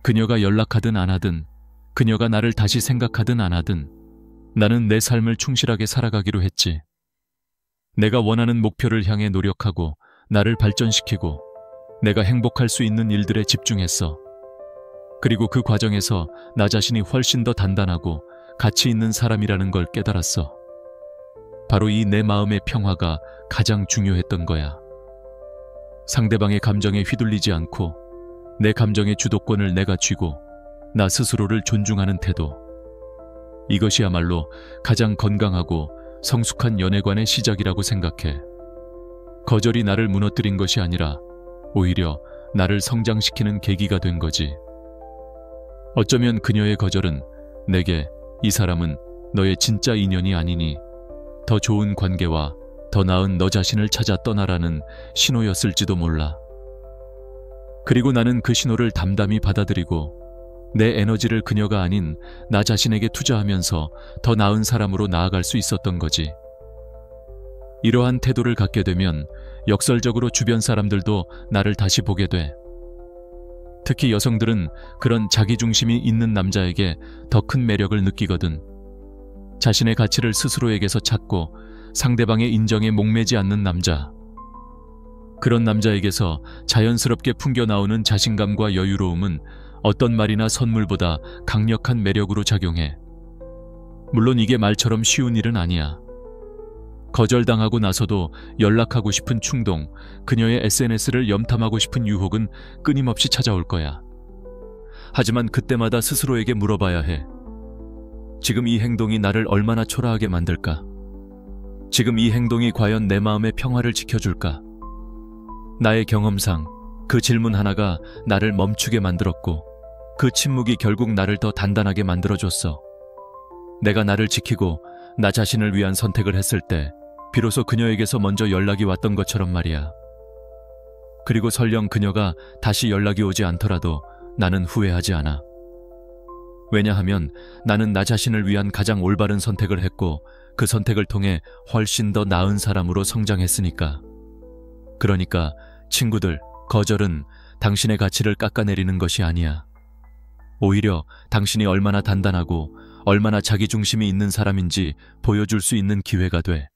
그녀가 연락하든 안 하든, 그녀가 나를 다시 생각하든 안 하든 나는 내 삶을 충실하게 살아가기로 했지. 내가 원하는 목표를 향해 노력하고 나를 발전시키고 내가 행복할 수 있는 일들에 집중했어. 그리고 그 과정에서 나 자신이 훨씬 더 단단하고 가치 있는 사람이라는 걸 깨달았어. 바로 이 내 마음의 평화가 가장 중요했던 거야. 상대방의 감정에 휘둘리지 않고 내 감정의 주도권을 내가 쥐고 나 스스로를 존중하는 태도. 이것이야말로 가장 건강하고 성숙한 연애관의 시작이라고 생각해. 거절이 나를 무너뜨린 것이 아니라 오히려 나를 성장시키는 계기가 된 거지. 어쩌면 그녀의 거절은 내게 이 사람은 너의 진짜 인연이 아니니 더 좋은 관계와 더 나은 너 자신을 찾아 떠나라는 신호였을지도 몰라. 그리고 나는 그 신호를 담담히 받아들이고 내 에너지를 그녀가 아닌 나 자신에게 투자하면서 더 나은 사람으로 나아갈 수 있었던 거지. 이러한 태도를 갖게 되면 역설적으로 주변 사람들도 나를 다시 보게 돼. 특히 여성들은 그런 자기중심이 있는 남자에게 더 큰 매력을 느끼거든. 자신의 가치를 스스로에게서 찾고 상대방의 인정에 목매지 않는 남자. 그런 남자에게서 자연스럽게 풍겨나오는 자신감과 여유로움은 어떤 말이나 선물보다 강력한 매력으로 작용해. 물론 이게 말처럼 쉬운 일은 아니야. 거절당하고 나서도 연락하고 싶은 충동, 그녀의 SNS를 염탐하고 싶은 유혹은 끊임없이 찾아올 거야. 하지만 그때마다 스스로에게 물어봐야 해. 지금 이 행동이 나를 얼마나 초라하게 만들까? 지금 이 행동이 과연 내 마음의 평화를 지켜줄까? 나의 경험상 그 질문 하나가 나를 멈추게 만들었고 그 침묵이 결국 나를 더 단단하게 만들어줬어. 내가 나를 지키고 나 자신을 위한 선택을 했을 때 비로소 그녀에게서 먼저 연락이 왔던 것처럼 말이야. 그리고 설령 그녀가 다시 연락이 오지 않더라도 나는 후회하지 않아. 왜냐하면 나는 나 자신을 위한 가장 올바른 선택을 했고 그 선택을 통해 훨씬 더 나은 사람으로 성장했으니까. 그러니까 친구들, 거절은 당신의 가치를 깎아내리는 것이 아니야. 오히려 당신이 얼마나 단단하고 얼마나 자기중심이 있는 사람인지 보여줄 수 있는 기회가 돼.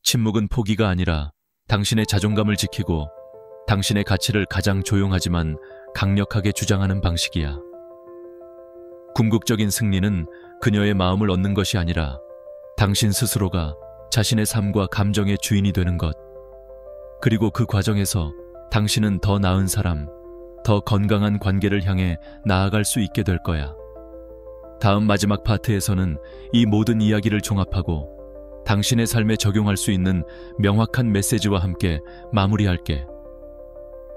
침묵은 포기가 아니라 당신의 자존감을 지키고 당신의 가치를 가장 조용하지만 강력하게 주장하는 방식이야. 궁극적인 승리는 그녀의 마음을 얻는 것이 아니라 당신 스스로가 자신의 삶과 감정의 주인이 되는 것. 그리고 그 과정에서 당신은 더 나은 사람, 더 건강한 관계를 향해 나아갈 수 있게 될 거야. 다음 마지막 파트에서는 이 모든 이야기를 종합하고 당신의 삶에 적용할 수 있는 명확한 메시지와 함께 마무리할게.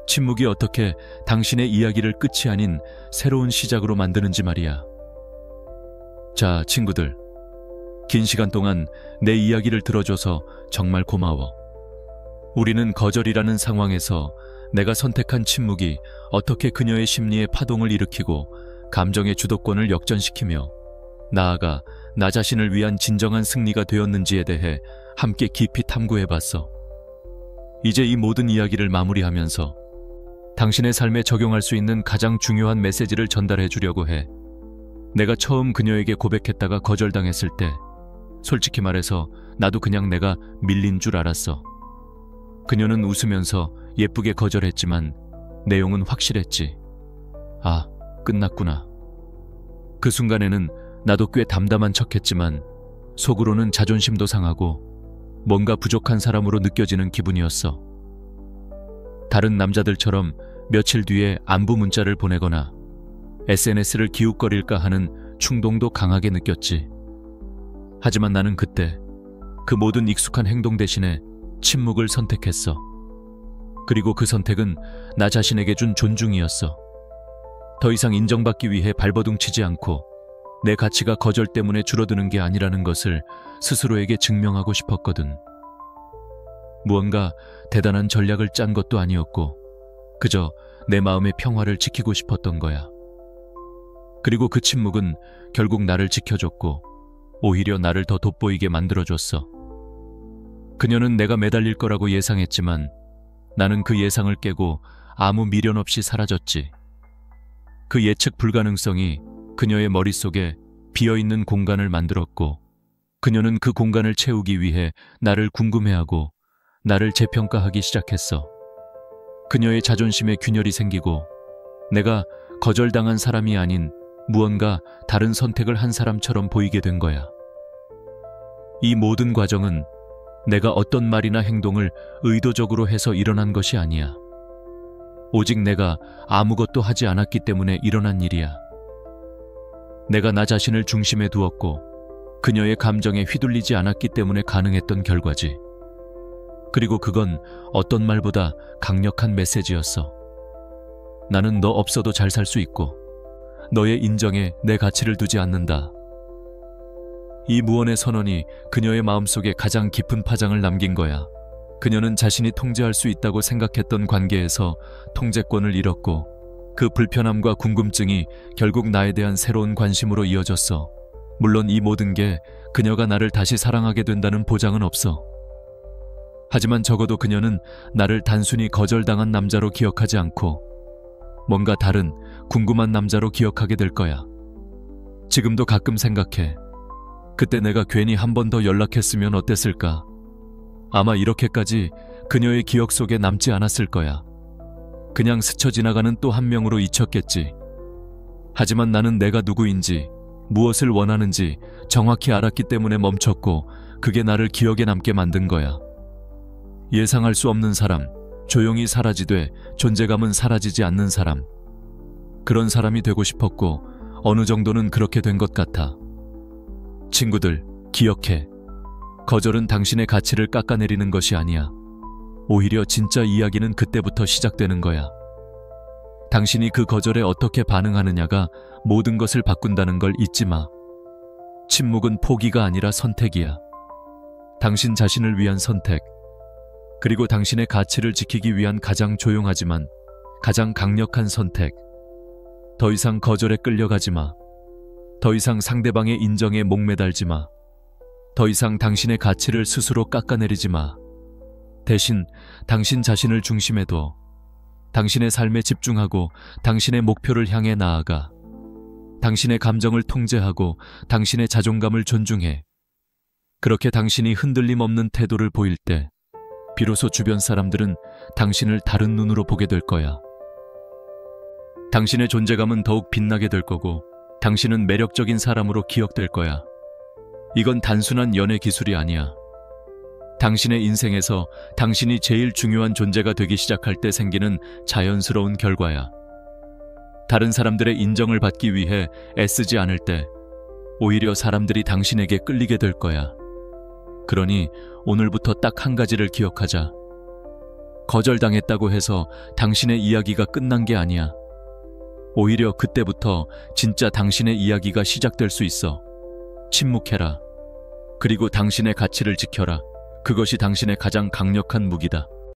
침묵이 어떻게 당신의 이야기를 끝이 아닌 새로운 시작으로 만드는지 말이야. 자, 친구들. 긴 시간 동안 내 이야기를 들어줘서 정말 고마워. 우리는 거절이라는 상황에서 내가 선택한 침묵이 어떻게 그녀의 심리에 파동을 일으키고 감정의 주도권을 역전시키며 나아가 나 자신을 위한 진정한 승리가 되었는지에 대해 함께 깊이 탐구해봤어. 이제 이 모든 이야기를 마무리하면서 당신의 삶에 적용할 수 있는 가장 중요한 메시지를 전달해 주려고 해. 내가 처음 그녀에게 고백했다가 거절당했을 때 솔직히 말해서 나도 그냥 내가 밀린 줄 알았어. 그녀는 웃으면서 예쁘게 거절했지만 내용은 확실했지. 아, 끝났구나. 그 순간에는 나도 꽤 담담한 척했지만 속으로는 자존심도 상하고 뭔가 부족한 사람으로 느껴지는 기분이었어. 다른 남자들처럼 며칠 뒤에 안부 문자를 보내거나 SNS를 기웃거릴까 하는 충동도 강하게 느꼈지. 하지만 나는 그때 그 모든 익숙한 행동 대신에 침묵을 선택했어. 그리고 그 선택은 나 자신에게 준 존중이었어. 더 이상 인정받기 위해 발버둥치지 않고 내 가치가 거절 때문에 줄어드는 게 아니라는 것을 스스로에게 증명하고 싶었거든. 무언가 대단한 전략을 짠 것도 아니었고 그저 내 마음의 평화를 지키고 싶었던 거야. 그리고 그 침묵은 결국 나를 지켜줬고 오히려 나를 더 돋보이게 만들어줬어. 그녀는 내가 매달릴 거라고 예상했지만 나는 그 예상을 깨고 아무 미련 없이 사라졌지. 그 예측 불가능성이 그녀의 머릿속에 비어있는 공간을 만들었고 그녀는 그 공간을 채우기 위해 나를 궁금해하고 나를 재평가하기 시작했어. 그녀의 자존심에 균열이 생기고 내가 거절당한 사람이 아닌 무언가 다른 선택을 한 사람처럼 보이게 된 거야. 이 모든 과정은 내가 어떤 말이나 행동을 의도적으로 해서 일어난 것이 아니야. 오직 내가 아무것도 하지 않았기 때문에 일어난 일이야. 내가 나 자신을 중심에 두었고 그녀의 감정에 휘둘리지 않았기 때문에 가능했던 결과지. 그리고 그건 어떤 말보다 강력한 메시지였어. 나는 너 없어도 잘 살 수 있고 너의 인정에 내 가치를 두지 않는다. 이 무언의 선언이 그녀의 마음속에 가장 깊은 파장을 남긴 거야. 그녀는 자신이 통제할 수 있다고 생각했던 관계에서 통제권을 잃었고 그 불편함과 궁금증이 결국 나에 대한 새로운 관심으로 이어졌어. 물론 이 모든 게 그녀가 나를 다시 사랑하게 된다는 보장은 없어. 하지만 적어도 그녀는 나를 단순히 거절당한 남자로 기억하지 않고 뭔가 다른 궁금한 남자로 기억하게 될 거야. 지금도 가끔 생각해. 그때 내가 괜히 한 번 더 연락했으면 어땠을까? 아마 이렇게까지 그녀의 기억 속에 남지 않았을 거야. 그냥 스쳐 지나가는 또 한 명으로 잊혔겠지. 하지만 나는 내가 누구인지, 무엇을 원하는지 정확히 알았기 때문에 멈췄고 그게 나를 기억에 남게 만든 거야. 예상할 수 없는 사람, 조용히 사라지되 존재감은 사라지지 않는 사람. 그런 사람이 되고 싶었고 어느 정도는 그렇게 된 것 같아. 친구들, 기억해. 거절은 당신의 가치를 깎아내리는 것이 아니야. 오히려 진짜 이야기는 그때부터 시작되는 거야. 당신이 그 거절에 어떻게 반응하느냐가 모든 것을 바꾼다는 걸 잊지 마. 침묵은 포기가 아니라 선택이야. 당신 자신을 위한 선택. 그리고 당신의 가치를 지키기 위한 가장 조용하지만 가장 강력한 선택. 더 이상 거절에 끌려가지 마. 더 이상 상대방의 인정에 목매달지 마. 더 이상 당신의 가치를 스스로 깎아내리지 마. 대신 당신 자신을 중심에 둬. 당신의 삶에 집중하고 당신의 목표를 향해 나아가. 당신의 감정을 통제하고 당신의 자존감을 존중해. 그렇게 당신이 흔들림 없는 태도를 보일 때 비로소 주변 사람들은 당신을 다른 눈으로 보게 될 거야. 당신의 존재감은 더욱 빛나게 될 거고 당신은 매력적인 사람으로 기억될 거야. 이건 단순한 연애 기술이 아니야. 당신의 인생에서 당신이 제일 중요한 존재가 되기 시작할 때 생기는 자연스러운 결과야. 다른 사람들의 인정을 받기 위해 애쓰지 않을 때 오히려 사람들이 당신에게 끌리게 될 거야. 그러니 오늘부터 딱 한 가지를 기억하자. 거절당했다고 해서 당신의 이야기가 끝난 게 아니야. 오히려 그때부터 진짜 당신의 이야기가 시작될 수 있어. 침묵해라. 그리고 당신의 가치를 지켜라. 그것이 당신의 가장 강력한 무기다.